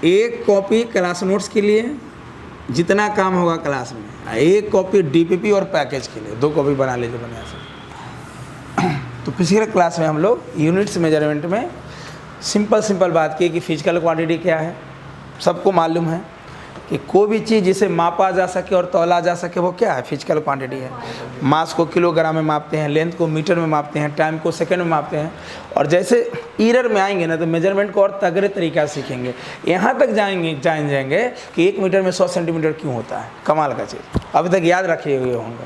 एक copy class notes के लिए जितना काम होगा क्लास में, एक कॉपी डीपीपी और पैकेज के लिए 2 कॉपी बना लीजिए बढ़िया से। तो पिछले क्लास में हम लोग यूनिट्स मेजरमेंट में सिंपल बात की कि फिजिकल क्वांटिटी क्या है। सबको मालूम है कि कोई भी चीज़ जिसे मापा जा सके और तौला जा सके वो क्या है, फिजिकल क्वांटिटी है। मास को किलोग्राम में मापते हैं, लेंथ को मीटर में मापते हैं, टाइम को सेकंड में मापते हैं। और जैसे ईरर में आएंगे ना तो मेजरमेंट को और तगड़े तरीक़ा से सीखेंगे। यहाँ तक जान जाएंगे कि 1 मीटर में 100 सेंटीमीटर क्यों होता है। कमाल का चीज़ अभी तक याद रखे हुए होंगे,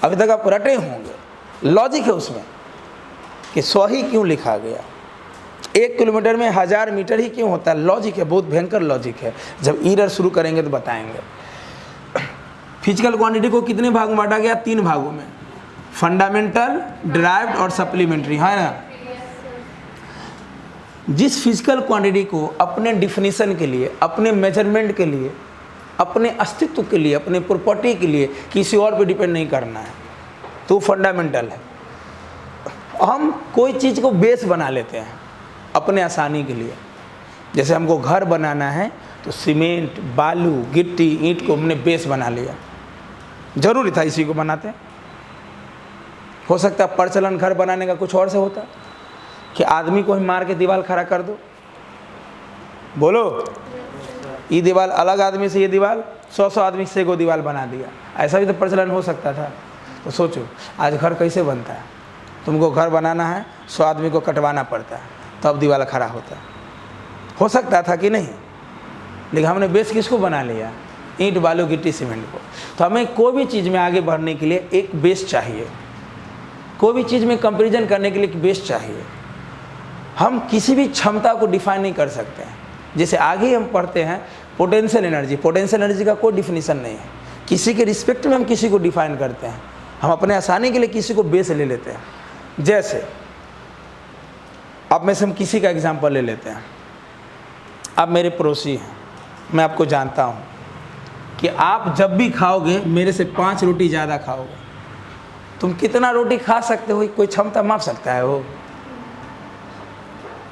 अभी तक आप रटे होंगे। लॉजिक है उसमें कि 100 ही क्यों लिखा गया, 1 किलोमीटर में 1000 मीटर ही क्यों होता है। लॉजिक है, बहुत भयंकर लॉजिक है। जब ईरर शुरू करेंगे तो बताएंगे। फिजिकल क्वांटिटी को कितने भाग में बांटा गया? 3 भागों में, फंडामेंटल, डिराइव्ड और सप्लीमेंट्री, है ना। जिस फिजिकल क्वांटिटी को अपने डिफिनीशन के लिए, अपने मेजरमेंट के लिए, अपने अस्तित्व के लिए, अपने प्रॉपर्टी के लिए किसी और पे डिपेंड नहीं करना है तो फंडामेंटल है। हम कोई चीज़ को बेस बना लेते हैं अपने आसानी के लिए। जैसे हमको घर बनाना है तो सीमेंट, बालू, गिट्टी, ईंट को हमने बेस बना लिया। जरूरी था इसी को बनाते। हो सकता है प्रचलन घर बनाने का कुछ और से होता कि आदमी को ही मार के दीवार खड़ा कर दो। बोलो, ये दीवार अलग आदमी से, ये दीवार 100 आदमी से को दीवार बना दिया। ऐसा भी तो प्रचलन हो सकता था। तो सोचो आज घर कैसे बनता है। तुमको घर बनाना है, 100 आदमी को कटवाना पड़ता है तब दीवार खड़ा होता है। हो सकता था कि नहीं, लेकिन हमने बेस किसको बना लिया? ईंट, बालू, गिट्टी, सीमेंट को। तो हमें कोई भी चीज़ में आगे बढ़ने के लिए एक बेस चाहिए, कोई भी चीज़ में कंपैरिजन करने के लिए एक बेस चाहिए। हम किसी भी क्षमता को डिफाइन नहीं कर सकते हैं। जैसे आगे हम पढ़ते हैं पोटेंशियल एनर्जी का कोई डिफिनीशन नहीं है। किसी के रिस्पेक्ट में हम किसी को डिफाइन करते हैं, हम अपने आसानी के लिए किसी को बेस ले लेते हैं। जैसे अब में से हम किसी का एग्जाम्पल ले लेते हैं। आप मेरे पड़ोसी हैं, मैं आपको जानता हूँ कि आप जब भी खाओगे मेरे से 5 रोटी ज़्यादा खाओगे। तुम कितना रोटी खा सकते हो कोई क्षमता माप सकता है? वो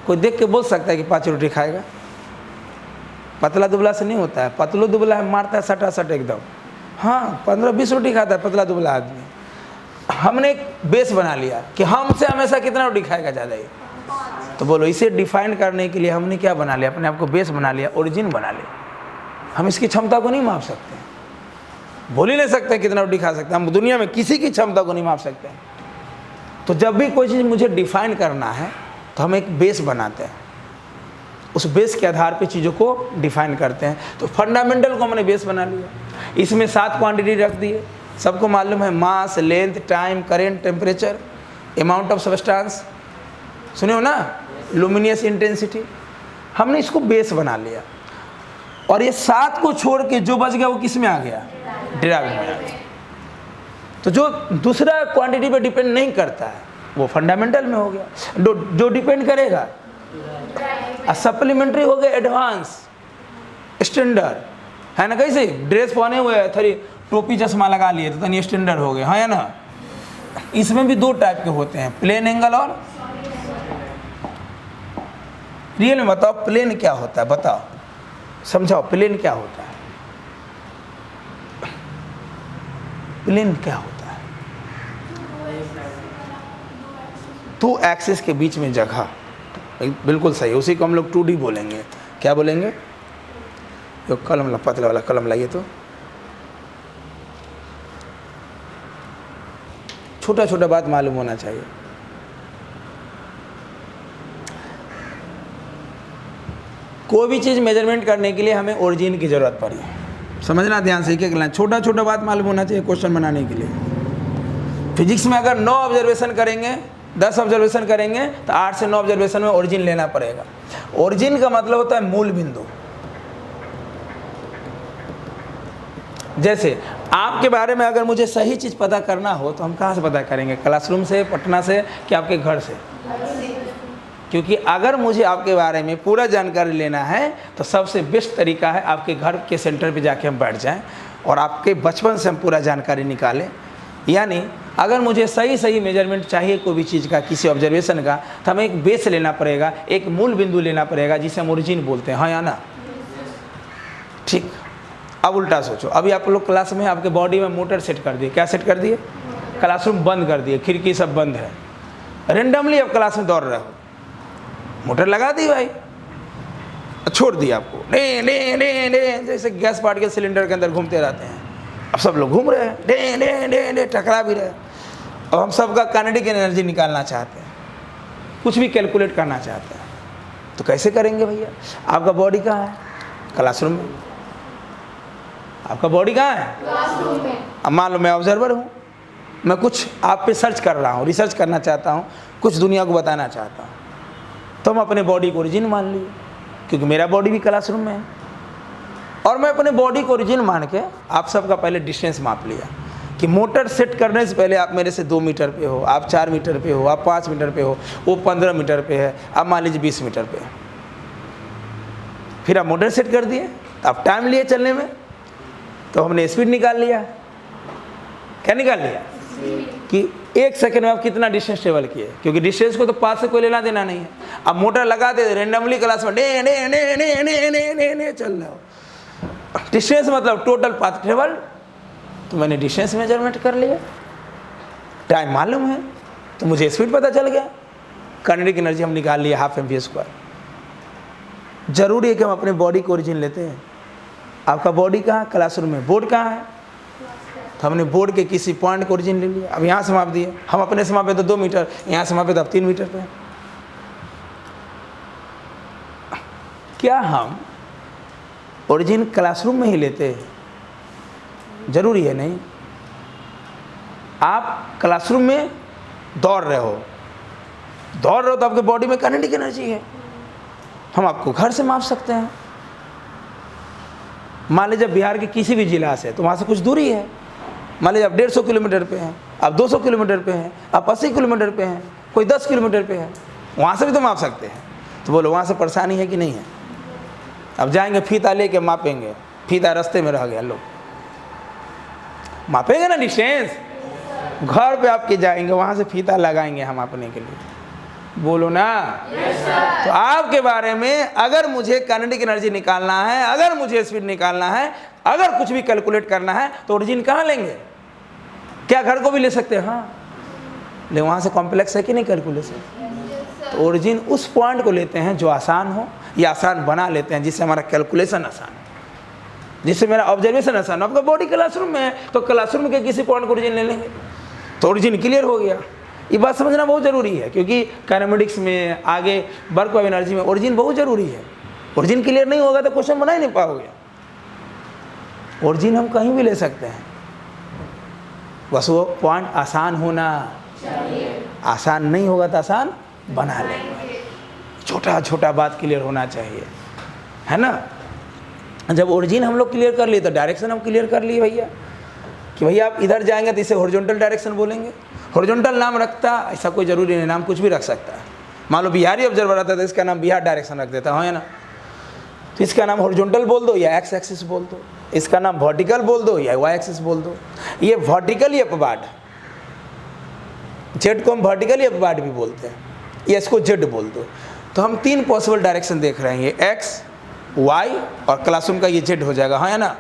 कोई देख के बोल सकता है कि 5 रोटी खाएगा? पतला दुबला से नहीं होता है। पतलो दुबला है मारता है सटासट एकदम। हाँ, 15-20 रोटी खाता है पतला दुबला आदमी। हमने एक बेस बना लिया कि हमसे हमेशा कितना रोटी खाएगा ज़्यादा ही। तो बोलो, इसे डिफाइन करने के लिए हमने क्या बना लिया? अपने आप को बेस बना लिया, ओरिजिन बना लिया। हम इसकी क्षमता को नहीं माप सकते, बोल ही नहीं सकते कितना रोटी खा सकते। हम दुनिया में किसी की क्षमता को नहीं माप सकते। तो जब भी कोई चीज़ मुझे डिफाइन करना है तो हम एक बेस बनाते हैं, उस बेस के आधार पे चीज़ों को डिफाइन करते हैं। तो फंडामेंटल को हमने बेस बना लिया, इसमें 7 क्वांटिटी रख दिए। सबको मालूम है, mass, length, time, current, temperature, amount of substance, सुने हो ना, लुमिनियस इंटेंसिटी। हमने इसको बेस बना लिया और ये 7 को छोड़ के जो बच गया वो किस में आ गया? डिराइव्ड में आ गया। तो जो दूसरा क्वांटिटी पे डिपेंड नहीं करता है वो फंडामेंटल में हो गया। जो डिपेंड करेगा सप्लीमेंट्री हो गया, एडवांस, स्टैंडर्ड, है ना। कैसे ड्रेस पहने हुए थोड़ी टोपी चश्मा लगा लिए तो तनी स्टैंडर्ड हो गए, हाँ, है ना। इसमें भी 2 टाइप के होते हैं, प्लेन एंगल और रियल में। बताओ प्लेन क्या होता है, बताओ, समझाओ प्लेन क्या होता है? प्लेन क्या होता है? 2 एक्सिस के बीच में जगह, बिल्कुल सही। उसी को हम लोग 2D बोलेंगे। क्या बोलेंगे? तो कलम, पतला वाला कलम लाइए। तो छोटा छोटा बात मालूम होना चाहिए। कोई भी चीज़ मेजरमेंट करने के लिए हमें ओरिजिन की ज़रूरत पड़ी, समझना ध्यान से। क्या छोटा छोटा बात मालूम होना चाहिए क्वेश्चन बनाने के लिए। फिजिक्स में अगर 9 ऑब्जर्वेशन करेंगे, 10 ऑब्जर्वेशन करेंगे तो 8 से 9 ऑब्जर्वेशन में ओरिजिन लेना पड़ेगा। ओरिजिन का मतलब होता है मूल बिंदु। जैसे आपके बारे में अगर मुझे सही चीज़ पता करना हो तो हम कहाँ से पता करेंगे? क्लासरूम से, पटना से, कि आपके घर से? क्योंकि अगर मुझे आपके बारे में पूरा जानकारी लेना है तो सबसे बेस्ट तरीका है आपके घर के सेंटर पे जाके हम बैठ जाएं और आपके बचपन से हम पूरा जानकारी निकालें। यानी अगर मुझे सही मेजरमेंट चाहिए कोई भी चीज़ का, किसी ऑब्जर्वेशन का, तो हमें एक बेस लेना पड़ेगा, एक मूल बिंदु लेना पड़ेगा जिसे हम ओरिजिन बोलते हैं, हाँ या ना। ठीक। अब उल्टा सोचो, अभी आप लोग क्लास में आपके बॉडी में मोटर सेट कर दिए, क्या सेट कर दिए? क्लासरूम बंद कर दिए, खिड़की सब बंद है, रेंडमली आप क्लास में दौड़ रहे हो, मोटर लगा दी भाई, छोड़ दिया आपको, डे डे डे डे जैसे गैस पार्ट के सिलेंडर के अंदर घूमते रहते हैं। अब सब लोग घूम रहे हैं, डे डे डे डे टकरा भी रहे। अब हम सबका काइनेटिक एनर्जी निकालना चाहते हैं, कुछ भी कैलकुलेट करना चाहते हैं, तो कैसे करेंगे भैया? आपका बॉडी कहाँ है? क्लासरूम में। आपका बॉडी कहाँ है? क्लासरूम में। अब मान लो मैं ऑब्जर्वर हूँ, मैं कुछ आप पे सर्च कर रहा हूँ, रिसर्च करना चाहता हूँ, कुछ दुनिया को बताना चाहता हूँ, तो हम अपने बॉडी को ओरिजिन मान लिए, क्योंकि मेरा बॉडी भी क्लासरूम में है। और मैं अपने बॉडी को ओरिजिन मान के आप सबका पहले डिस्टेंस माप लिया कि मोटर सेट करने से पहले आप मेरे से 2 मीटर पे हो, आप 4 मीटर पे हो, आप 5 मीटर पे हो, वो 15 मीटर पे है, आप मान लीजिए 20 मीटर पे है। फिर आप मोटर सेट कर दिए, तो आप टाइम लिए चलने में, तो हमने स्पीड निकाल लिया। क्या निकाल लिया? कि 1 सेकंड में आप कितना डिस्टेंस ट्रेवल किए, क्योंकि डिस्टेंस को तो पास से कोई लेना देना नहीं है। अब मोटर लगा दे रेंडमली क्लास में day day day day day day day day चल रहा हो, डिस्टेंस मतलब टोटल पाथ ट्रेवल, तो मैंने डिस्टेंस मेजरमेंट कर लिया, टाइम मालूम है, तो मुझे स्पीड पता चल गया, काइनेटिक एनर्जी हम निकाल लिया 1/2 mv²। जरूरी है कि हम अपने बॉडी को ओरिजिन लेते हैं। आपका बॉडी कहाँ? क्लासरूम में। बोर्ड कहाँ है? तो हमने बोर्ड के किसी पॉइंट को ओरिजिन ले लिया। अब यहाँ से माप दिए, हम अपने से मापे तो 2 मीटर, यहाँ से मापे तो अब 3 मीटर पे। क्या हम ओरिजिन क्लासरूम में ही लेते हैं? जरूरी है नहीं। आप क्लासरूम में दौड़ रहे हो तो आपके बॉडी में काइनेटिक एनर्जी है, हम आपको घर से माप सकते हैं। मान लीजिए बिहार के किसी भी जिला से, तो वहाँ से कुछ दूरी है, मान लीजिए आप 150 किलोमीटर पे हैं, आप 200 किलोमीटर पे हैं, आप 80 किलोमीटर पे हैं, कोई 10 किलोमीटर पे है, वहाँ से भी तो माप सकते हैं। तो बोलो वहाँ से परेशानी है कि नहीं है? अब जाएंगे फीता लेके मापेंगे, फीता रास्ते में रह गया, लोग मापेंगे ना डिस्टेंस? घर पे आपके जाएंगे, वहाँ से फीता लगाएंगे हम मापने के लिए, बोलो ना। तो आपके बारे में अगर मुझे काइनेटिक एनर्जी निकालना है, अगर मुझे स्पीड निकालना है, अगर कुछ भी कैलकुलेट करना है, तो ओरिजिन कहाँ लेंगे? क्या घर को भी ले सकते हैं? हाँ, लेकिन वहाँ से कॉम्प्लेक्स है कि नहीं कैलकुलेशन? तो ओरिजिन उस पॉइंट को लेते हैं जो आसान हो, या आसान बना लेते हैं जिससे हमारा कैलकुलेशन आसान हो, जिससे मेरा ऑब्जर्वेशन आसान हो। आपका बॉडी क्लासरूम में है, तो क्लासरूम के किसी पॉइंट को ओरिजिन ले लेंगे, तो ओरिजिन क्लियर हो गया। ये बात समझना बहुत ज़रूरी है, क्योंकि काइनेमेटिक्स में आगे वर्क ऑफ एनर्जी में ओरिजिन बहुत ज़रूरी है। ओरिजिन क्लियर नहीं होगा तो क्वेश्चन बना ही नहीं पाओगे। ओरिजिन हम कहीं भी ले सकते हैं, बस वो पॉइंट आसान होना चाहिए। आसान नहीं होगा तो आसान बना लेंगे, छोटा छोटा बात क्लियर होना चाहिए, है ना। जब ओरिजिन हम लोग क्लियर कर लिए तो डायरेक्शन हम क्लियर कर लिए भैया, कि भैया आप इधर जाएंगे तो इसे हॉरिजॉन्टल डायरेक्शन बोलेंगे। हॉरिजॉन्टल नाम रखता ऐसा कोई ज़रूरी नहीं, नाम कुछ भी रख सकता है। मान लो बिहारी ऑब्जर्वर आता है तो इसका नाम बिहार डायरेक्शन रख देता है ना, तो इसका नाम हॉरिजॉन्टल बोल दो या एक्स एक्सिस बोल दो, इसका नाम वर्टिकल बोल दो या वाई एक्सिस बोल दो। ये वर्टिकली अपवार्ड, जेड को हम वर्टिकली अपवार्ड भी बोलते हैं, या इसको जेड बोल दो। तो हम 3 पॉसिबल डायरेक्शन देख रहे हैं, ये एक्स, वाई और क्लासरूम का ये जेड हो जाएगा, है ना।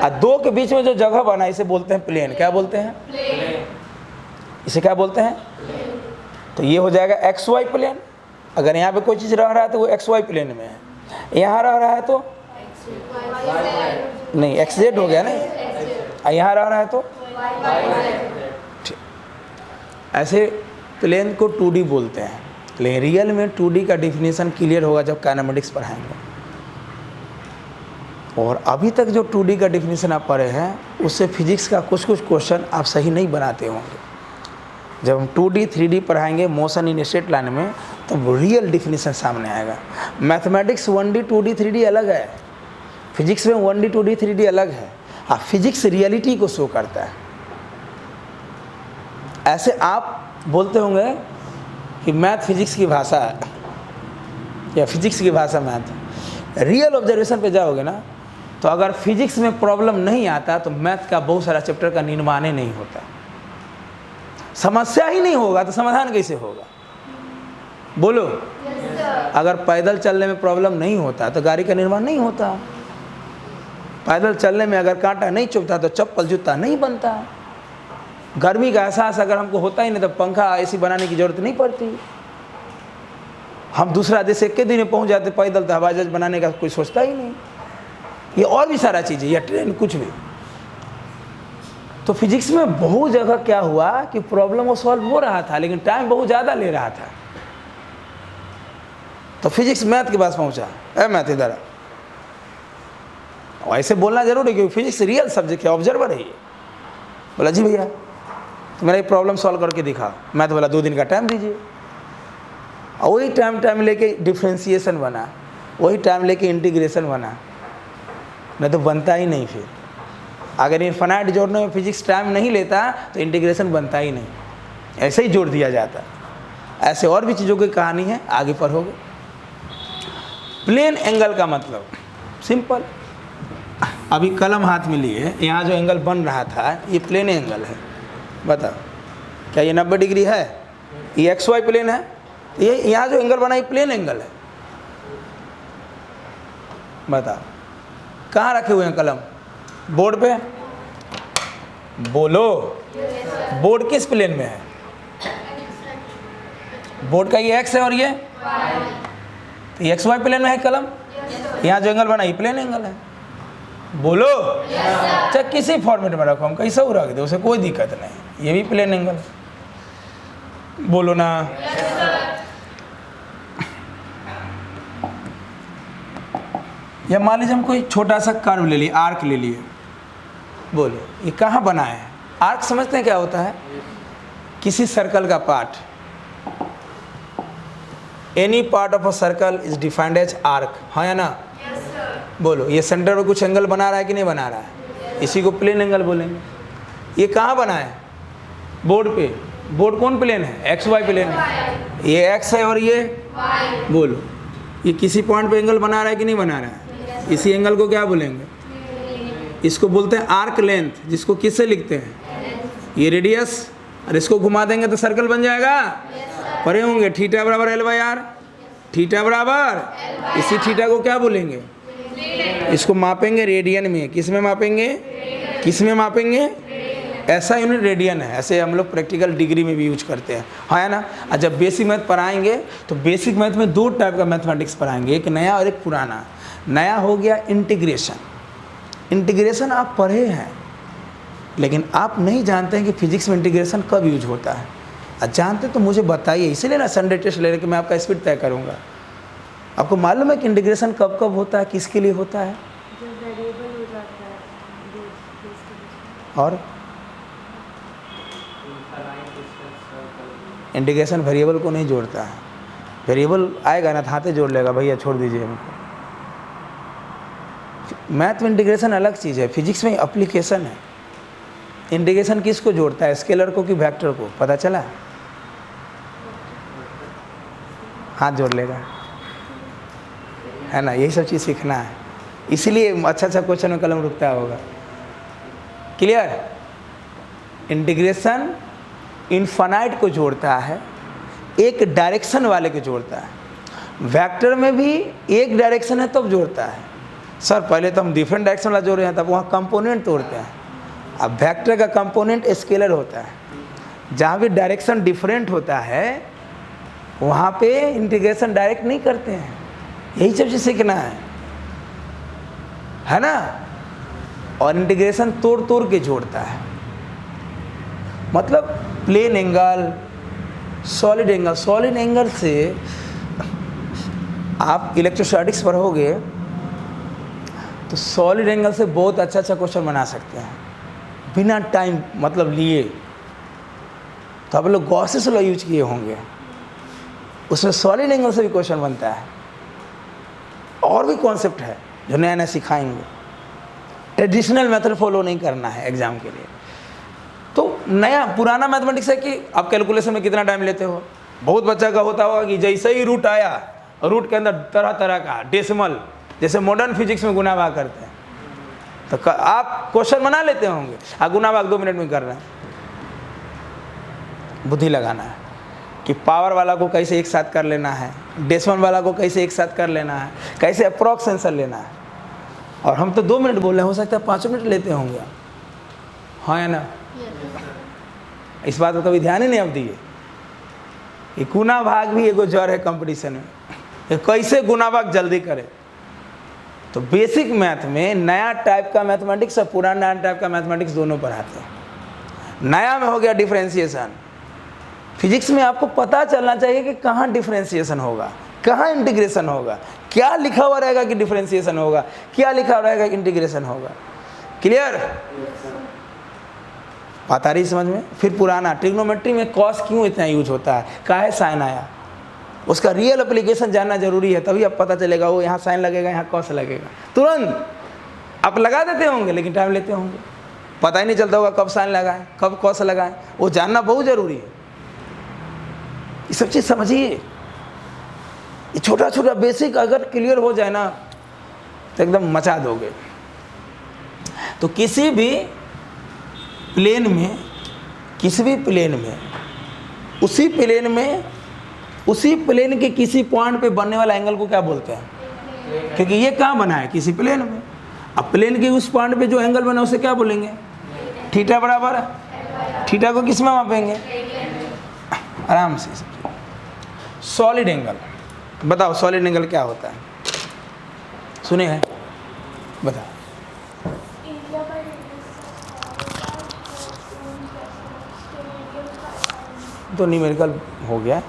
और 2 के बीच में जो जगह बना इसे बोलते हैं प्लेन। क्या बोलते हैं? प्लेन। इसे क्या बोलते हैं? प्लेन। तो ये हो जाएगा एक्स वाई प्लेन। अगर यहाँ पे कोई चीज़ रह रहा है तो वो एक्स वाई प्लेन में है, यहाँ रह रहा है तो नहीं एक्स जेड हो गया ना, यहाँ रह रहा है तो ठीक। ऐसे प्लेन को 2D बोलते हैं, लेकिन रियल में 2D का डिफिनीशन क्लियर होगा जब काइनेमेटिक्स पढ़ाएंगे। और अभी तक जो 2D का डिफिनीशन आप पढ़े हैं उससे फिजिक्स का कुछ कुछ क्वेश्चन आप सही नहीं बनाते होंगे। जब हम 2D 3D पढ़ाएंगे मोशन इन स्ट्रेट लाइन में, तब रियल डिफिनीशन सामने आएगा। मैथमेटिक्स 1D 2D 3D अलग है, फिजिक्स में 1D 2D 3D अलग है। हाँ, फिजिक्स रियलिटी को शो करता है। ऐसे आप बोलते होंगे कि मैथ फिजिक्स की भाषा है या फिजिक्स की भाषा मैथ। रियल ऑब्जर्वेशन पे जाओगे ना, तो अगर फिजिक्स में प्रॉब्लम नहीं आता तो मैथ का बहुत सारा चैप्टर का निर्माण ही नहीं होता। समस्या ही नहीं होगा तो समाधान कैसे होगा? बोलो। अगर पैदल चलने में प्रॉब्लम नहीं होता तो गाड़ी का निर्माण नहीं होता। पैदल चलने में अगर कांटा नहीं चुभता तो चप्पल जूता नहीं बनता। गर्मी का एहसास अगर हमको होता ही नहीं तो पंखा एसी बनाने की ज़रूरत नहीं पड़ती। हम दूसरा देश एक के दिन में पहुंच जाते पैदल, तो हवाई जहाज बनाने का कोई सोचता ही नहीं। ये और भी सारा चीज़ें, या ट्रेन, कुछ भी। तो फिजिक्स में बहुत जगह क्या हुआ कि प्रॉब्लम वो सॉल्व हो रहा था लेकिन टाइम बहुत ज़्यादा ले रहा था। तो फिजिक्स मैथ के पास पहुंचा, ए मैथ इधर आ। ऐसे बोलना जरूर है क्योंकि फिजिक्स रियल सब्जेक्ट है, ऑब्जर्वर है ये। बोला जी भैया तो मेरा ये प्रॉब्लम सॉल्व करके दिखा। मैथ बोला 2 दिन का टाइम दीजिए। और वही टाइम लेके डिफ्रेंशिएशन बना, वही टाइम लेके इंटीग्रेशन बना, नहीं तो बनता ही नहीं। फिर अगर इनफाइनाइट जोड़ने में फिजिक्स टाइम नहीं लेता तो इंटीग्रेशन बनता ही नहीं, ऐसे ही जोड़ दिया जाता। ऐसे और भी चीज़ों की कहानी है, आगे पढ़ोगे। प्लेन एंगल का मतलब सिंपल, अभी कलम हाथ में लिए, यहाँ जो एंगल बन रहा था ये प्लेन एंगल है। बताओ क्या ये 90 डिग्री है? ये XY प्लेन है। ये यहाँ जो एंगल बना ये प्लेन एंगल है। बताओ कहाँ रखे हुए हैं कलम? बोर्ड पे। बोलो बोर्ड किस प्लेन में है? बोर्ड का ये X है और ये तो ये XY प्लेन में है कलम। यहाँ जो एंगल बना ये प्लेन एंगल है। बोलो चाहे किसी फॉर्मेट में रखो, हम कैसे हो रख दे, उसे कोई दिक्कत नहीं, ये भी प्लेन एंगल है। बोलो ना। या मान लीजिए हम कोई छोटा सा कर्व ले लिए, आर्क ले लिए। बोलो ये कहाँ बना है? आर्क समझते हैं क्या होता है? किसी सर्कल का part, any part of a circle is defined as arc, हाँ या ना? बोलो ये सेंटर में कुछ एंगल बना रहा है कि नहीं बना रहा है? इसी को प्लेन एंगल बोलेंगे। ये कहाँ बना है? बोर्ड पे। बोर्ड कौन प्लेन है? XY प्लेन है। ये X है और ये Y। बोलो ये किसी पॉइंट पे एंगल बना रहा है कि नहीं बना रहा है? इसी एंगल को क्या बोलेंगे? इसको बोलते हैं आर्क लेंथ, जिसको किससे लिखते हैं? ये रेडियस। और इसको घुमा देंगे तो सर्कल बन जाएगा। पढ़े होंगे थीटा बराबर L/R, थीटा बराबर, इसी थीटा को क्या बोलेंगे? इसको मापेंगे रेडियन में। किस में मापेंगे? किस में मापेंगे? ऐसा यूनिट रेडियन है। ऐसे हम लोग प्रैक्टिकल डिग्री में भी यूज करते हैं, हाँ ना? और जब बेसिक मैथ पढ़ाएंगे तो बेसिक मैथ में 2 टाइप का मैथमेटिक्स पढ़ाएंगे, एक नया और एक पुराना। नया हो गया इंटीग्रेशन। इंटीग्रेशन आप पढ़े हैं लेकिन आप नहीं जानते हैं कि फिजिक्स में इंटीग्रेशन कब यूज होता है। और जानते तो मुझे बताइए, इसीलिए ना संडे टेस्ट ले रहे कि मैं आपका स्पीड तय करूँगा। आपको मालूम है कि इंटीग्रेशन कब कब होता है, किसके लिए होता है? जब वेरिएबल हो जाता है। और इंटीग्रेशन वेरिएबल को नहीं जोड़ता है। वेरिएबल आएगा ना तो हाथे जोड़ लेगा, भैया छोड़ दीजिए हमको। मैथ में इंटीग्रेशन अलग चीज़ है, फिजिक्स में एप्लीकेशन है। इंटीग्रेशन किसको जोड़ता है? स्केलर को कि वेक्टर को? पता चला? हाथ जोड़ लेगा, है ना? यही सब चीज़ सीखना है, इसीलिए अच्छा क्वेश्चन में कलम रुकता होगा। क्लियर? इंटीग्रेशन इनफाइनाइट को जोड़ता है, एक डायरेक्शन वाले को जोड़ता है। वेक्टर में भी एक डायरेक्शन है तब जोड़ता है। सर पहले तो हम डिफरेंट डायरेक्शन वाला जोड़ रहे हैं, तब वहाँ कंपोनेंट तोड़ते हैं। अब वेक्टर का कंपोनेंट स्केलर होता है। जहाँ भी डायरेक्शन डिफरेंट होता है वहाँ पे इंटीग्रेशन डायरेक्ट नहीं करते हैं। यही सब चीज़ सीखना है ना? और इंटीग्रेशन तोड़ तोड़ के जोड़ता है। मतलब plane angle, solid angle. Solid angle से आप इलेक्ट्रोस्टैटिक्स पढ़ोगे तो सॉलिड एंगल से बहुत अच्छा क्वेश्चन बना सकते हैं बिना टाइम मतलब लिए। तो आप लोग गॉसेस लॉ यूज किए होंगे, उसमें सॉलिड एंगल से भी क्वेश्चन बनता है। और भी कॉन्सेप्ट है जो नया नया सिखाएंगे। ट्रेडिशनल मेथड फॉलो नहीं करना है एग्जाम के लिए। तो नया पुराना मैथमेटिक्स है कि आप कैलकुलेशन में कितना टाइम लेते हो। बहुत बच्चा का होता होगा कि जैसे ही रूट आया, रूट के अंदर तरह तरह का डेसिमल, जैसे मॉडर्न फिजिक्स में गुना भाग करते हैं, तो आप क्वेश्चन बना लेते होंगे। गुना भाग 2 मिनट में कर रहे हैं। बुद्धि लगाना है कि पावर वाला को कैसे एक साथ कर लेना है, डेसिमल वाला को कैसे एक साथ कर लेना है, कैसे अप्रॉक्स आंसर लेना है। और हम तो 2 मिनट बोल रहे हैं, हो सकता है 5 मिनट लेते होंगे। हाँ या ना? इस बात पर कभी ध्यान ही नहीं आप दिए। ये गुना भाग भी एगो जड़ है कंपटीशन में, ये कैसे गुना भाग जल्दी करे। तो बेसिक मैथ में नया टाइप का मैथमेटिक्स और पुराना टाइप का मैथमेटिक्स दोनों पढ़ाते हैं। नया में हो गया डिफरेंशिएशन। फिजिक्स में आपको पता चलना चाहिए कि कहाँ डिफरेंशिएशन होगा, कहाँ इंटीग्रेशन होगा, क्या लिखा हुआ रहेगा कि डिफरेंशिएशन होगा, क्या लिखा हुआ रहेगा कि इंटीग्रेशन होगा। क्लियर? बात आ रही समझ में? फिर पुराना ट्रिग्नोमेट्री में कॉस क्यों इतना यूज होता है, काहे साइन आया, उसका रियल एप्लीकेशन जानना जरूरी है, तभी अब पता चलेगा वो यहाँ साइन लगेगा, यहाँ कॉस लगेगा। तुरंत आप लगा देते होंगे लेकिन टाइम लेते होंगे, पता ही नहीं चलता होगा कब साइन लगाएं कब कॉस लगाएं। वो जानना बहुत जरूरी है। ये सब चीज़ समझिए। ये छोटा छोटा बेसिक अगर क्लियर हो जाए ना तो एकदम मचा दोगे। तो किसी भी प्लेन में, किसी भी प्लेन में, उसी प्लेन के किसी पॉइंट पे बनने वाला एंगल को क्या बोलते हैं? क्योंकि ये कहाँ बना है? किसी प्लेन में। अब प्लेन के उस पॉइंट पे जो एंगल बना उसे क्या बोलेंगे? थीटा बराबर है। थीटा को किस में मापेंगे? आराम से। Solid angle. बताओ सॉलिड एंगल क्या होता है? सुने हैं? बताओ। तो न्यूमेरिकल हो गया,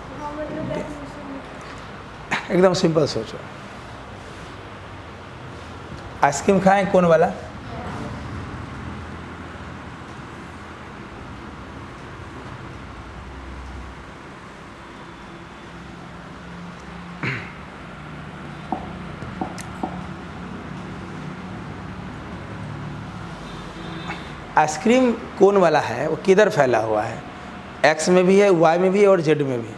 एकदम सिंपल सोचो। आइसक्रीम खाएं कौन वाला? आइसक्रीम कौन वाला है वो किधर फैला हुआ है? एक्स में भी है, वाई में भी है और जेड में भी है।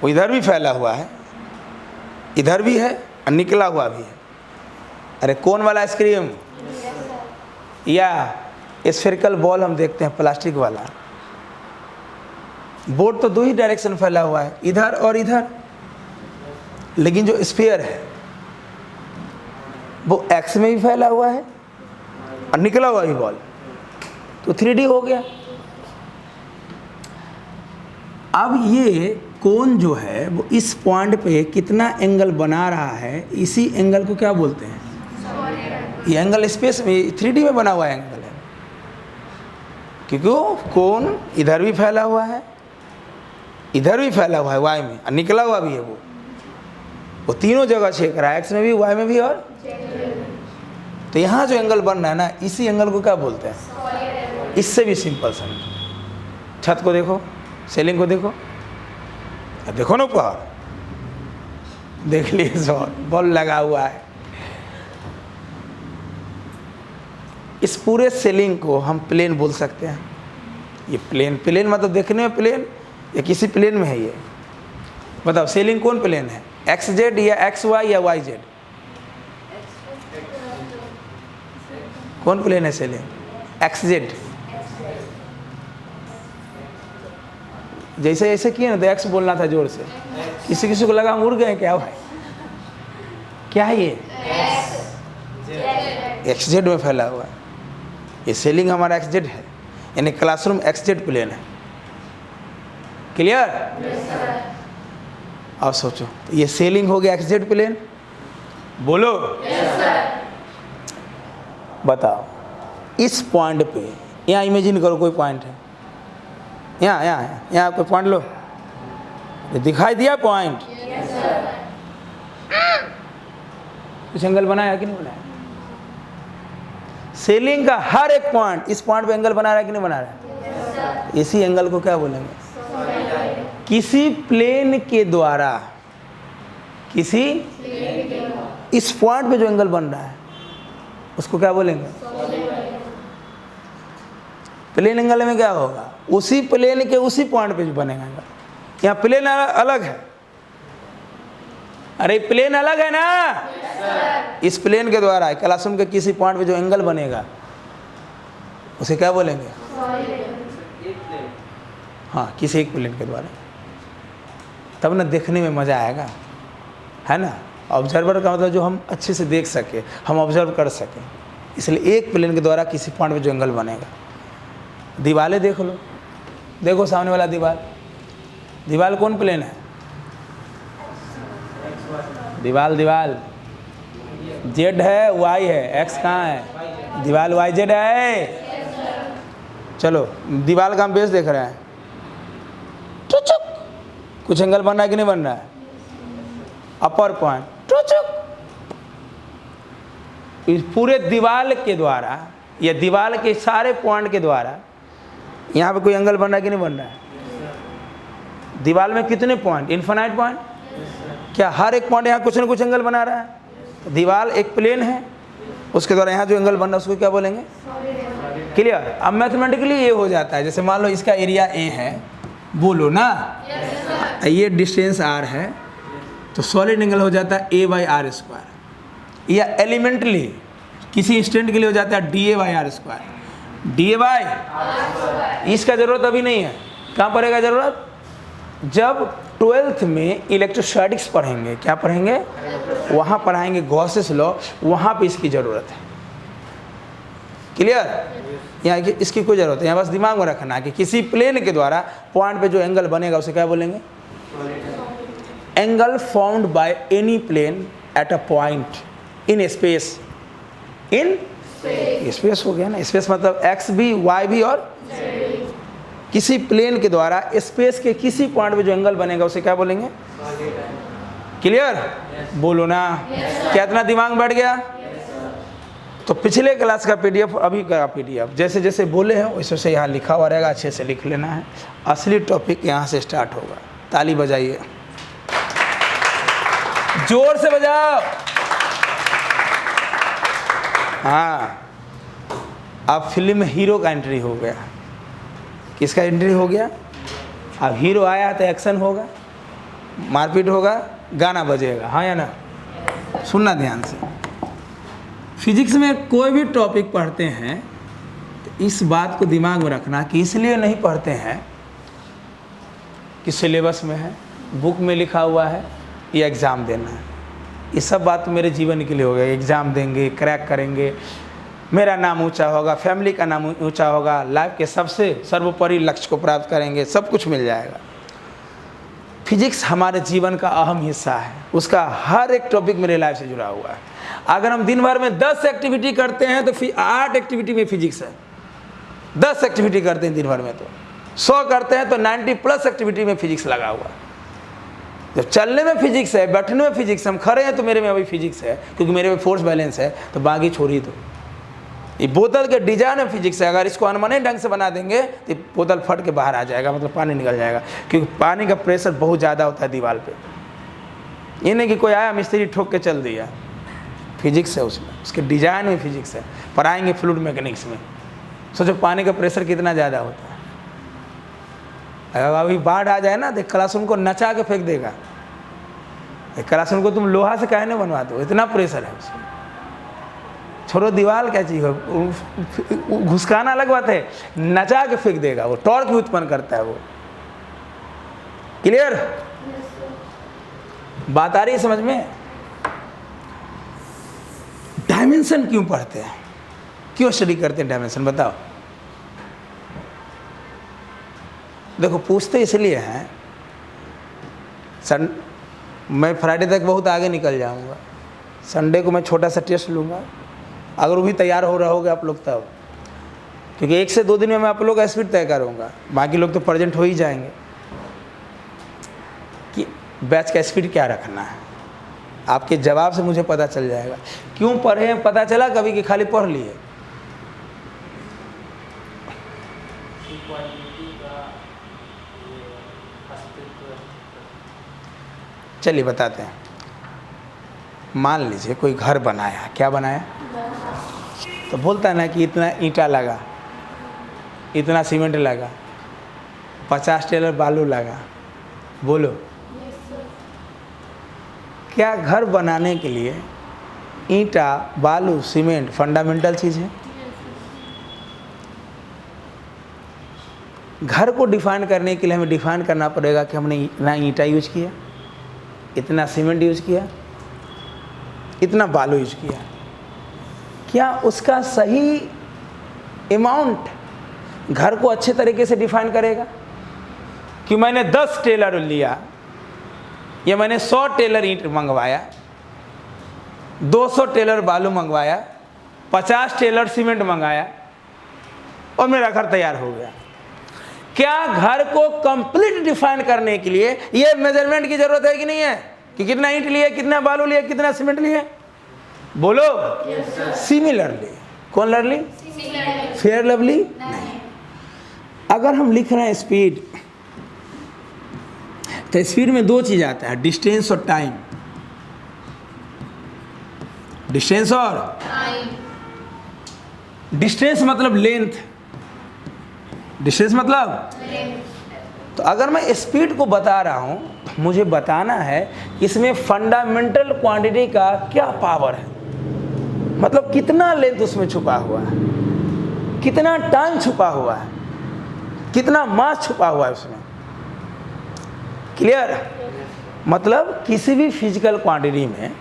वो इधर भी फैला हुआ है, इधर भी है और निकला हुआ भी है। अरे कौन वाला आइसक्रीम? या स्फेरिकल बॉल हम देखते हैं प्लास्टिक वाला। बोर्ड तो 2 ही डायरेक्शन फैला हुआ है, इधर और इधर, लेकिन जो स्फीयर है वो एक्स में भी फैला हुआ है और निकला हुआ भी बॉल, तो 3D हो गया। अब ये कोन जो है वो इस पॉइंट पे कितना एंगल बना रहा है, इसी एंगल को क्या बोलते हैं? ये एंगल स्पेस में 3D में बना हुआ एंगल है, क्योंकि कोन इधर भी फैला हुआ है, इधर भी फैला हुआ है वाई में, और निकला हुआ भी है। वो तीनों जगह छेक रहा है, एक्स में भी, वाई में भी और। तो यहाँ जो एंगल बन रहा है ना, इसी एंगल को क्या बोलते हैं? इससे भी सिंपल समझो। छत को देखो, सीलिंग को देखो, देखो ना ऊपर, देख लिए सौर बॉल लगा हुआ है। इस पूरे सीलिंग को हम प्लेन बोल सकते हैं। ये प्लेन मतलब देखने में प्लेन, या किसी प्लेन में है ये? बताओ सीलिंग कौन प्लेन है? एक्स जेड या एक्स वाई या वाई जेड? कौन प्लेन है सीलिंग? X Z. जैसे ऐसे किए ना तो एक्स बोलना था जोर से। किसी को लगा हम उड़ गए क्या भाई? क्या है ये? एक्स जेड में फैला हुआ है। ये सीलिंग हमारा एक्स जेड है, यानी क्लासरूम एक्स जेड प्लेन है। क्लियर? अब सोचो, तो ये सीलिंग हो गया एक्स जेड प्लेन, बोलो। बताओ इस पॉइंट पे, यहाँ इमेजिन करो कोई पॉइंट है, यहाँ कोई पॉइंट लो, दिखाई दिया पॉइंट? कुछ एंगल बनाया कि नहीं बनाया? सीलिंग का हर एक पॉइंट इस पॉइंट पे एंगल बना रहा है कि नहीं बना रहा है? इसी एंगल को क्या बोलेंगे? किसी प्लेन के द्वारा, किसी इस पॉइंट पे जो एंगल बन रहा है उसको क्या बोलेंगे? प्लेन एंगल में क्या होगा? उसी प्लेन के उसी पॉइंट पे जो बनेगा एंगल। यहाँ प्लेन अलग है, अरे प्लेन अलग है ना। इस प्लेन के द्वारा क्लासरूम के किसी पॉइंट पे जो एंगल बनेगा उसे क्या बोलेंगे? हाँ, किसी एक प्लेन के द्वारा, तब ना देखने में मजा आएगा, है ना। ऑब्जर्वर का मतलब जो हम अच्छे से देख सके, हम ऑब्जर्व कर सकें। इसलिए एक प्लेन के द्वारा किसी पॉइंट पे जो एंगल बनेगा। दीवारें देख लो, देखो सामने वाला दीवार कौन प्लेन है? दीवार जेड है, वाई है, एक्स कहाँ है? दीवार वाई जेड है। चलो दीवार का हम बेस देख रहे हैं, कुछ एंगल बन रहा है कि नहीं बन रहा है? अपर पॉइंट इस पूरे दीवार के द्वारा या दीवार के सारे पॉइंट के द्वारा यहाँ पे कोई एंगल बन रहा है कि नहीं बन रहा है? दीवार में कितने पॉइंट? Infinite point. क्या हर एक पॉइंट यहाँ कुछ ना कुछ एंगल बना रहा है? तो दीवार एक प्लेन है, उसके द्वारा यहाँ जो एंगल बन रहा है उसको क्या बोलेंगे? क्लियर? अब मैथमेटिकली ये हो जाता है, जैसे मान लो इसका एरिया ए है, बोलो ना, ये डिस्टेंस आर है, तो सॉलिड एंगल हो जाता है a/r²। या एलिमेंटली किसी इंस्टेंट के लिए हो जाता है dA/r²। dA/, इसका ज़रूरत अभी नहीं है। कहाँ पड़ेगा ज़रूरत? जब 12th में इलेक्ट्रोस्टैटिक्स पढ़ेंगे, क्या पढ़ेंगे? वहाँ पढ़ाएंगे गॉसेस लॉ, वहाँ पे इसकी ज़रूरत है। क्लियर? यहाँ की इसकी कोई ज़रूरत है, यहाँ बस दिमाग में रखना है कि किसी प्लेन के द्वारा पॉइंट पे जो एंगल बनेगा उसे क्या बोलेंगे? Angle found by any plane at a point in space. In space हो गया ना, स्पेस मतलब एक्स भी, वाई भी और किसी प्लेन के द्वारा स्पेस के किसी पॉइंट पे जो एंगल बनेगा उसे क्या बोलेंगे? क्लियर? बोलो ना, क्या इतना दिमाग बैठ गया? तो पिछले क्लास का पीडीएफ, अभी का पीडीएफ जैसे जैसे बोले हैं वैसे वैसे यहाँ लिखा हुआ रहेगा, अच्छे से लिख लेना है। असली टॉपिक यहाँ से स्टार्ट होगा। ताली बजाइए, जोर से बजाओ। हाँ, अब फिल्म में हीरो का एंट्री हो गया। किसका एंट्री हो गया? अब हीरो आया तो एक्शन होगा, मारपीट होगा, गाना बजेगा, हाँ या ना? सुनना ध्यान से। फिजिक्स में कोई भी टॉपिक पढ़ते हैं तो इस बात को दिमाग में रखना कि इसलिए नहीं पढ़ते हैं कि सिलेबस में है, बुक में लिखा हुआ है, ये एग्ज़ाम देना है। ये सब बात तो मेरे जीवन के लिए हो गया। एग्ज़ाम देंगे, क्रैक करेंगे, मेरा नाम ऊंचा होगा, फैमिली का नाम ऊंचा होगा, लाइफ के सबसे सर्वोपरि लक्ष्य को प्राप्त करेंगे, सब कुछ मिल जाएगा। फिजिक्स हमारे जीवन का अहम हिस्सा है, उसका हर एक टॉपिक मेरे लाइफ से जुड़ा हुआ है। अगर हम दिन भर में 10 एक्टिविटी करते हैं तो 8 एक्टिविटी में फिजिक्स है। 10 एक्टिविटी करते हैं दिन भर में, तो 100 करते हैं तो 90+ एक्टिविटी में फिजिक्स लगा हुआ है। जब चलने में फिजिक्स है, बैठने में फिजिक्स, हम खड़े हैं तो मेरे में अभी फिजिक्स है, क्योंकि मेरे में फोर्स बैलेंस है, तो बाकी छोड़ ही दो। ये बोतल के डिजाइन में फिजिक्स है, अगर इसको अनमने ढंग से बना देंगे तो बोतल फट के बाहर आ जाएगा, मतलब पानी निकल जाएगा, क्योंकि पानी का प्रेशर बहुत ज़्यादा होता है दीवार पे। ये नहीं कि कोई आया मिस्त्री ठोक के चल दिया, फिजिक्स है उसमें, उसके डिजाइन में फिजिक्स है। पढ़ाएंगे फ्लूइड मैकेनिक्स में, सोचो पानी का प्रेशर कितना ज़्यादा होता है। अगर अभी बाढ़ आ जाए ना तो क्लासरूम को नचा के फेंक देगा। क्लासरूम को तुम लोहा से काहे नहीं बनवा दो, इतना प्रेशर है उसमें। छोड़ो दीवार क्या चीज़ है, घुसकाना अलग बात है, नचा के फेंक देगा, वो टॉर्क भी उत्पन्न करता है वो। क्लियर? बात आ रही है समझ में? डायमेंशन क्यों पढ़ते हैं, क्यों स्टडी करते हैं डायमेंशन, बताओ। देखो पूछते इसलिए हैं, मैं फ्राइडे तक बहुत आगे निकल जाऊंगा, संडे को मैं छोटा सा टेस्ट लूँगा, अगर वो भी तैयार हो रहा होगा आप लोग तब, क्योंकि 1 से 2 दिन में मैं आप लोग का स्पीड तय करूँगा, बाकी लोग तो प्रेजेंट हो ही जाएंगे। कि बैच का स्पीड क्या रखना है, आपके जवाब से मुझे पता चल जाएगा। क्यों पढ़े पता चला कभी कि खाली पढ़ लिए? चलिए बताते हैं। मान लीजिए कोई घर बनाया, क्या बनाया, तो बोलता है ना कि इतना ईंटा लगा, इतना सीमेंट लगा, 50 टेलर बालू लगा। बोलो, क्या घर बनाने के लिए ईंटा, बालू, सीमेंट फंडामेंटल चीज़ है? घर को डिफाइन करने के लिए हमें डिफाइन करना पड़ेगा कि हमने इतना ईंटा यूज किया, इतना सीमेंट यूज किया, इतना बालू यूज किया, क्या उसका सही अमाउंट घर को अच्छे तरीके से डिफाइन करेगा? कि मैंने 10 टेलर लिया या मैंने 100 टेलर ईंट मंगवाया, 200 टेलर बालू मंगवाया, 50 टेलर सीमेंट मंगाया और मेरा घर तैयार हो गया। क्या घर को कंप्लीट डिफाइन करने के लिए ये मेजरमेंट की जरूरत है कि नहीं है? कि कितना ईंट लिए, कितना बालू लिए, कितना सीमेंट लिए? बोलो। सिमिलरली, कौन लरली? फेयर लवली नहीं। अगर हम लिख रहे हैं स्पीड, तो स्पीड में 2 चीज आता है, डिस्टेंस और टाइम। डिस्टेंस और डिस्टेंस मतलब लेंथ, डिस्टेंस मतलब तो अगर मैं स्पीड को बता रहा हूं तो मुझे बताना है इसमें फंडामेंटल क्वांटिटी का क्या पावर है, मतलब कितना लेंथ उसमें छुपा हुआ है, कितना टाइम छुपा हुआ है, कितना मास छुपा हुआ है उसमें। क्लियर? मतलब किसी भी फिजिकल क्वांटिटी में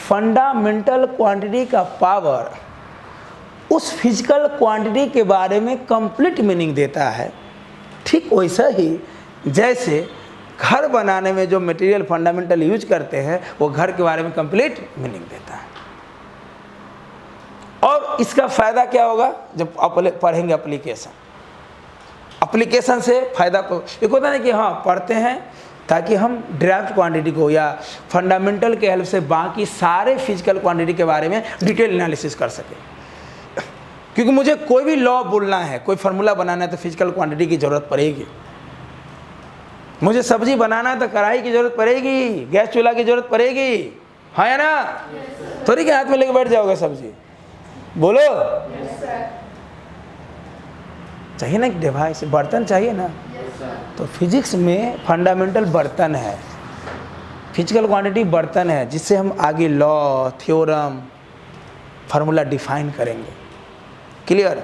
फंडामेंटल क्वांटिटी का पावर उस फिजिकल क्वांटिटी के बारे में कंप्लीट मीनिंग देता है। ठीक वैसा ही जैसे घर बनाने में जो मटेरियल फंडामेंटल यूज करते हैं वो घर के बारे में कंप्लीट मीनिंग देता है। और इसका फायदा क्या होगा जब पढ़ेंगे एप्लीकेशन से फायदा को एक होता है कि हाँ पढ़ते हैं ताकि हम ड्राफ्ट क्वांटिटी को या फंडामेंटल के हेल्प से बाकी सारे फिजिकल क्वांटिटी के बारे में डिटेल एनालिसिस कर सकें। क्योंकि मुझे कोई भी लॉ बोलना है, कोई फार्मूला बनाना है तो फिजिकल क्वांटिटी की जरूरत पड़ेगी। मुझे सब्जी बनाना है तो कढ़ाई की जरूरत पड़ेगी, गैस चूल्हा की जरूरत पड़ेगी, हाँ या ना? थोड़ी के हाथ में लेके बैठ जाओगे सब्जी, बोलो। चाहिए ना डिवाइस, बर्तन चाहिए ना। तो फिजिक्स में फंडामेंटल बर्तन है, फिजिकल क्वांटिटी बर्तन है जिससे हम आगे लॉ, थ्योरम, फार्मूला डिफाइन करेंगे। क्लियर?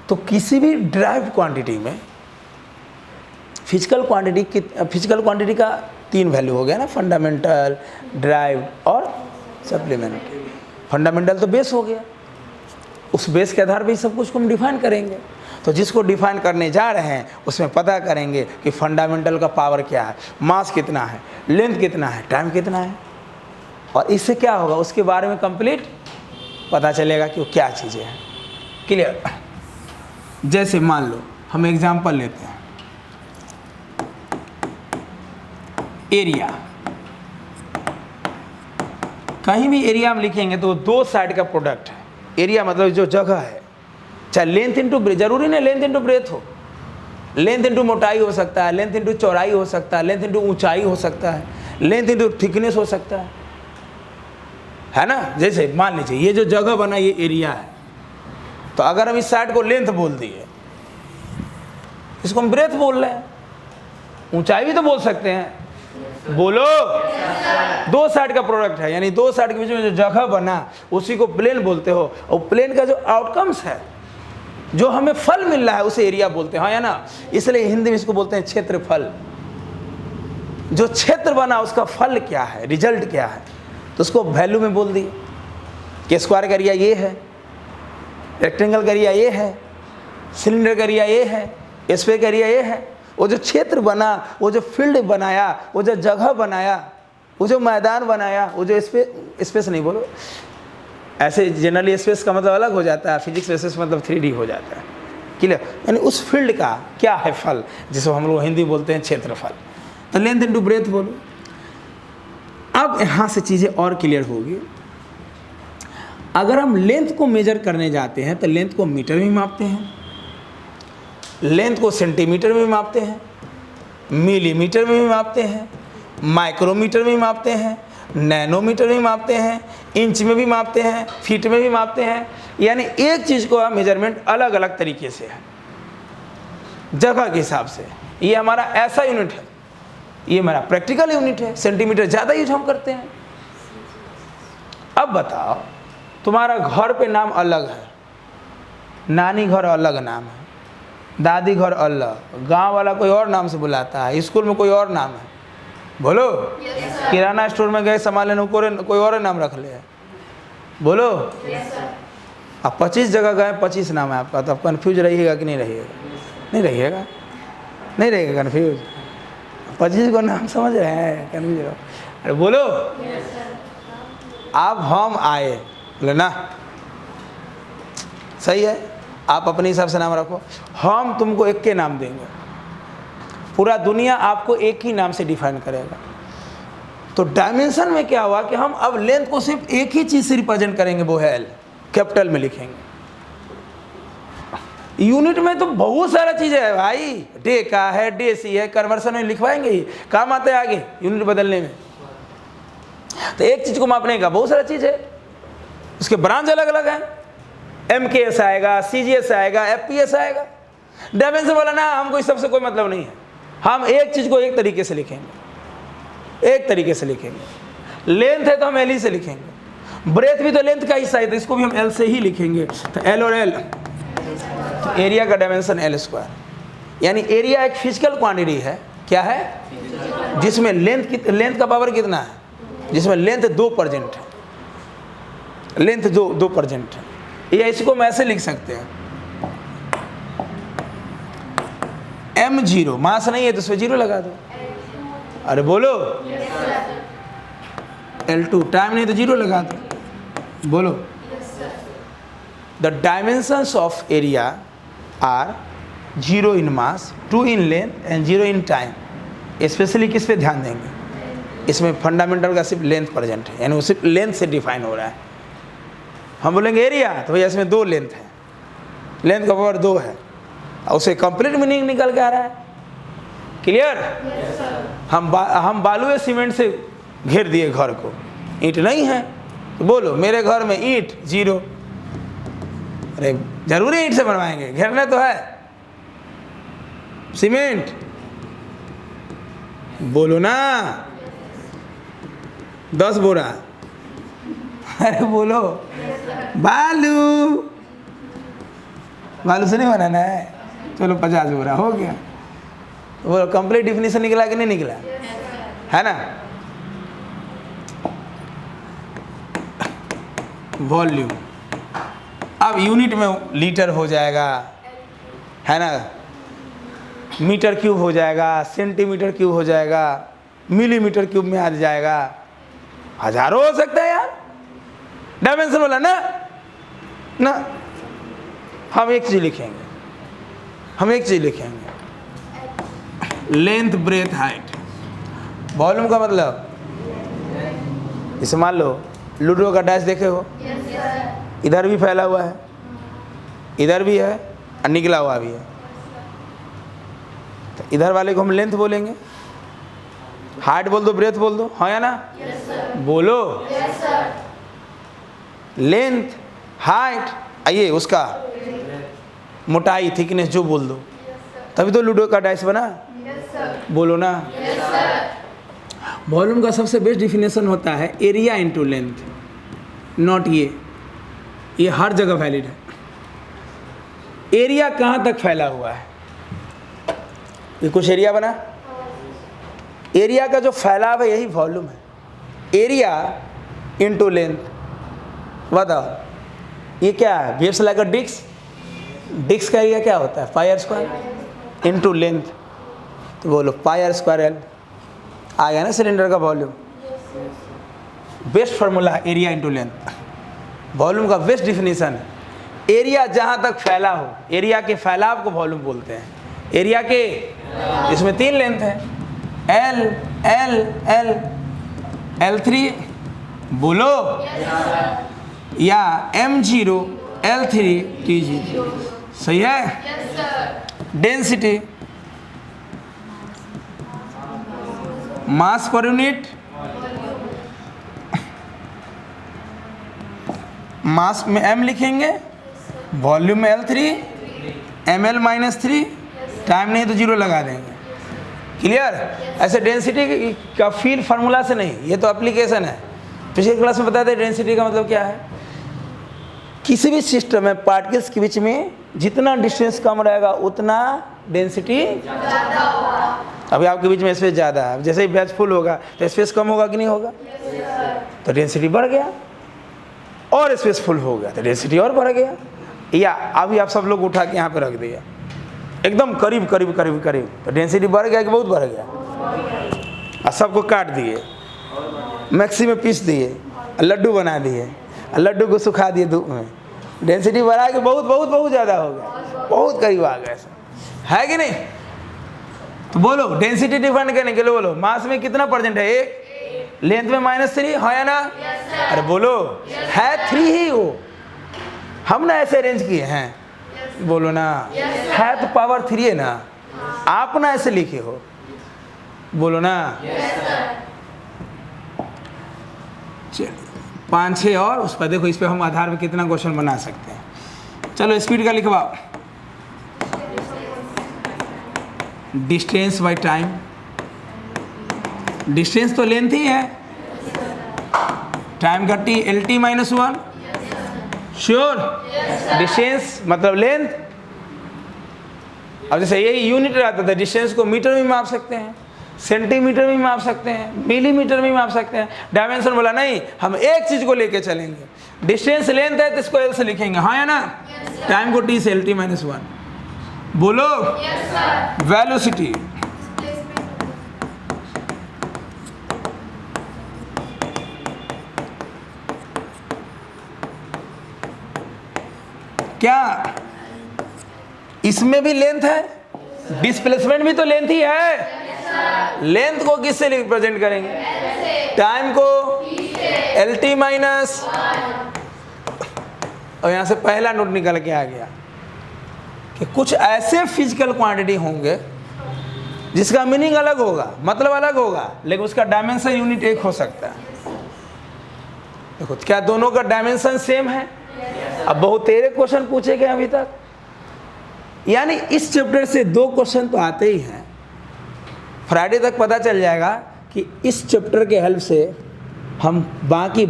तो किसी भी ड्राइव क्वांटिटी में फिजिकल क्वांटिटी का 3 वैल्यू हो गया ना, फंडामेंटल, ड्राइव और सप्लीमेंट्री। फंडामेंटल तो बेस हो गया, उस बेस के आधार पर सब कुछ को हम डिफाइन करेंगे। तो जिसको डिफाइन करने जा रहे हैं उसमें पता करेंगे कि फंडामेंटल का पावर क्या है, मास कितना है, लेंथ कितना है, टाइम कितना है, और इससे क्या होगा उसके बारे में कंप्लीट पता चलेगा कि वो क्या चीज़ें हैं। क्लियर? जैसे मान लो हम एग्जांपल लेते हैं, एरिया। कहीं भी एरिया हम लिखेंगे तो 2 साइड का प्रोडक्ट है। एरिया मतलब जो जगह है, चाहे लेंथ इंटू ब्रेथ, जरूरी नहीं लेंथ इंटू ब्रेथ हो, लेंथ इंटू मोटाई हो सकता है, लेंथ इंटू चौड़ाई हो सकता है, लेंथ इंटू ऊंचाई हो सकता है, लेंथ इंटू थिकनेस हो सकता है ना? जैसे मान लीजिए ये जो जगह बना ये एरिया है, तो अगर हम इस साइड को लेंथ बोल दिए, इसको हम ब्रेथ बोल रहे हैं, ऊंचाई भी तो बोल सकते हैं, बोलो। 2 साइड का प्रोडक्ट है, यानी 2 साइड के बीच में जो जगह बना उसी को प्लेन बोलते हो, और प्लेन का जो आउटकम्स है, जो हमें फल मिल रहा है उसे एरिया बोलते हैं, हाँ या ना? इसलिए हिंदी में इसको बोलते हैं क्षेत्रफल। जो क्षेत्र बना उसका फल क्या है, रिजल्ट क्या है, तो उसको वैल्यू में बोल दिए कि स्क्वायर का एरिया ये है, रेक्टेंगल का एरिया ये है, सिलेंडर का एरिया ये है, स्फीयर का एरिया ये है। वो जो क्षेत्र बना, वो जो फील्ड बनाया, वो जो जगह बनाया, वो जो मैदान बनाया, वो जो स्पेस नहीं बोलो, ऐसे जनरली स्पेस का मतलब अलग हो जाता है, फिजिक्स स्पेस मतलब 3D हो जाता है। क्लियर? यानी उस फील्ड का क्या है फल, जिसको हम लोग हिंदी बोलते हैं क्षेत्रफल। तो लेंथ इंटू ब्रेथ बोलो। अब यहाँ से चीज़ें और क्लियर होगी। अगर हम लेंथ को मेजर करने जाते हैं तो लेंथ को मीटर में मापते हैं, लेंथ को सेंटीमीटर में मापते हैं, मिलीमीटर में भी मापते हैं, माइक्रोमीटर में भी मापते हैं, नैनोमीटर में मापते हैं, इंच में भी मापते हैं, फीट में भी मापते हैं। यानी एक चीज़ को मेजरमेंट अलग अलग तरीके से है, जगह के हिसाब से। ये हमारा ऐसा यूनिट है, ये हमारा प्रैक्टिकल यूनिट है, सेंटीमीटर ज़्यादा यूज हम करते हैं। अब बताओ, तुम्हारा घर पे नाम अलग है, नानी घर अलग नाम है, दादी घर अलग, गांव वाला कोई और नाम से बुलाता है, स्कूल में कोई और नाम है, बोलो। किराना स्टोर में गए सामान लेने, कोई और नाम रख ले, बोलो। अब 25 जगह गए, 25 नाम है आपका, तो आप कन्फ्यूज रहिएगा कि नहीं रहिएगा? नहीं रहिएगा, नहीं रहेगा कन्फ्यूज। 25 को नाम समझ रहे हैं, कन्फ्यूज रहो। अरे बोलो। अब हम आए, बोले ना सही है, आप अपने हिसाब से नाम रखो, हम तुमको एक के नाम देंगे, पूरा दुनिया आपको एक ही नाम से डिफाइन करेगा। तो डायमेंशन में क्या हुआ कि हम अब लेंथ को सिर्फ एक ही चीज़ से रिप्रेजेंट करेंगे, वो है एल, कैपिटल में लिखेंगे। यूनिट में तो बहुत सारा चीज़ें है भाई, डे का है, डे सी है, कन्वर्सन में लिखवाएंगे ही, काम आते हैं आगे यूनिट बदलने में। तो एक चीज़ को मापने का बहुत सारा चीज़ है, उसके ब्रांच अलग अलग हैं, MKS आएगा, CGS आएगा, FPS आएगा। डायमेंशन वाला ना, हमको इस सबसे कोई मतलब नहीं है, हम एक चीज़ को एक तरीके से लिखेंगे, एक तरीके से लिखेंगे। लेंथ है तो हम L से लिखेंगे, ब्रेथ भी तो लेंथ का हिस्सा है, तो इसको भी हम L से ही लिखेंगे। तो L और L, तो एरिया का डायमेंशन L², यानी एरिया एक फिजिकल क्वांटिटी है, क्या है, जिसमें लेंथ का पावर कितना है, जिसमें लेंथ 2% है, लेंथ 2% है। या इसको हम ऐसे लिख सकते हैं, m0, मास नहीं है तो उसमें 0 लगा दो। अरे बोलो। L2, टाइम नहीं तो 0 लगा दो, बोलो। The dimensions of area are 0 in mass, 2 in length and 0 in time. Specially किस पे ध्यान देंगे, इसमें फंडामेंटल का सिर्फ लेंथ प्रेजेंट है, यानी वो सिर्फ लेंथ से डिफाइन हो रहा है। हम बोलेंगे एरिया, तो भैया इसमें 2 लेंथ है, लेंथ का पावर 2 है, और उसे कंप्लीट मीनिंग निकल के आ रहा है। क्लियर? हम बालू या सीमेंट से घेर दिए घर को, ईंट नहीं है, तो बोलो मेरे घर में ईंट 0। अरे जरूरी ईंट से बनवाएंगे, घेरना तो है। सीमेंट, बोलो ना, 10 बोरा। अरे बोलो। बालू, बालू से नहीं बनाना है, चलो 50 बोरा हो गया। वो कंप्लीट डिफिनीशन निकला कि नहीं निकला, है ना? वॉल्यूम, अब यूनिट में लीटर हो जाएगा, है ना, मीटर क्यूब हो जाएगा, सेंटीमीटर क्यूब हो जाएगा, मिलीमीटर क्यूब में आ जाएगा, हजारों हो सकता है यार। डायमेंशन वाला ना, हम एक चीज लिखेंगे, हम एक चीज लिखेंगे, लेंथ, ब्रेथ, हाइट। वॉल्यूम का मतलब, इसे मान लो लूडो का डैश देखे हो, इधर भी फैला हुआ है, इधर भी है और निकला हुआ भी है, तो इधर वाले को हम लेंथ बोलेंगे, हाइट बोल दो, ब्रेथ बोल दो, हाँ या ना? बोलो। लेंथ, हाइट, आइए उसका मोटाई, थिकनेस जो बोल दो, तभी तो लूडो का डाइस बना। बोलो ना। वॉल्यूम का सबसे बेस्ट डिफिनेशन होता है एरिया इंटू लेंथ, नॉट ये हर जगह वैलिड है। एरिया कहाँ तक फैला हुआ है, ये कुछ एरिया बना, एरिया का जो फैलाव है यही वॉल्यूम है। एरिया इंटू लेंथ, बताओ ये क्या है? वेव्स लाइक अ डिस्क का एरिया क्या होता है? πr² इंटू लेंथ, तो बोलो πr²L आ गया ना सिलेंडर का volume. Best formula area into length, volume का बेस्ट डिफिनीशन है। एरिया जहाँ तक फैला हो, एरिया के फैलाव को वॉल्यूम बोलते हैं। एरिया के, इसमें 3 लेंथ है, L L L L3 बोलो, या M0 L3 T0, सही है? डेंसिटी, मास पर यूनिट, मास में M लिखेंगे, वॉल्यूम में L3, ml-3, टाइम नहीं तो 0 लगा देंगे। क्लियर? ऐसे डेंसिटी का फील फार्मूला से नहीं, ये तो एप्लीकेशन है। पिछले क्लास में बताया था डेंसिटी का मतलब क्या है। किसी भी सिस्टम में पार्टिकल्स के बीच में जितना डिस्टेंस कम रहेगा उतना डेंसिटी ज़्यादा होगा। अभी आपके बीच में स्पेस ज़्यादा है, जैसे ही बैच फुल होगा तो स्पेस कम होगा कि नहीं होगा? तो डेंसिटी बढ़ गया, और स्पेस फुल हो गया तो डेंसिटी और बढ़ गया। या अभी आप सब लोग उठा के यहाँ पे रख दिया एकदम करीब करीब करीब करीब, तो डेंसिटी बढ़ गया कि बहुत बढ़ गया? और सबको काट दिए, मिक्सी में पीस दिए, लड्डू बना दिए, लड्डू को सुखा दिए धूप में, डेंसिटी बढ़ा के बहुत बहुत बहुत ज़्यादा हो गया, बहुत करीब आ गया, है कि नहीं? तो बोलो डेंसिटी डिफाइन करने के लिए बोलो मास में कितना परसेंट है? 1, लेंथ में -3, हाँ या ना? अरे बोलो है 3 ही हो, हम ना ऐसे अरेंज किए हैं, बोलो ना है तो पावर 3 है ना, आप ना ऐसे लिखे हो, बोलो ना। चलिए 5-6 और उस पर देखो, इस पे हम आधार में कितना क्वेश्चन बना सकते हैं। चलो स्पीड का लिखवाओ। डिस्टेंस बाय टाइम, डिस्टेंस तो लेंथ ही है, टाइम का टी LT -1, श्योर? डिस्टेंस मतलब लेंथ। अब जैसे यही यूनिट रहता था, डिस्टेंस को मीटर में माप सकते हैं, सेंटीमीटर में माप सकते हैं, मिलीमीटर में माप सकते हैं। डायमेंशन बोला नहीं, हम एक चीज को लेके चलेंगे, डिस्टेंस लेंथ है तो इसको L से लिखेंगे, हाँ या ना? टाइम को T से LT -1, बोलो वेलोसिटी, क्या इसमें भी लेंथ है? डिस्प्लेसमेंट भी तो लेंथ ही है। लेंथ को किससे रिप्रेजेंट करेंगे? टाइम को LT माइनस, और यहां से पहला नोट निकल के आ गया कि कुछ ऐसे फिजिकल क्वांटिटी होंगे जिसका मीनिंग अलग होगा, मतलब अलग होगा, लेकिन उसका डायमेंशन यूनिट एक हो सकता है। देखो क्या दोनों का डायमेंशन सेम है? अब बहुत तेरे क्वेश्चन पूछे गए अभी तक, यानी इस चैप्टर से 2 क्वेश्चन तो आते ही हैं। फ्राइडे तक पता चल जाएगा कि इस चैप्टर के हेल्प से हम बाकी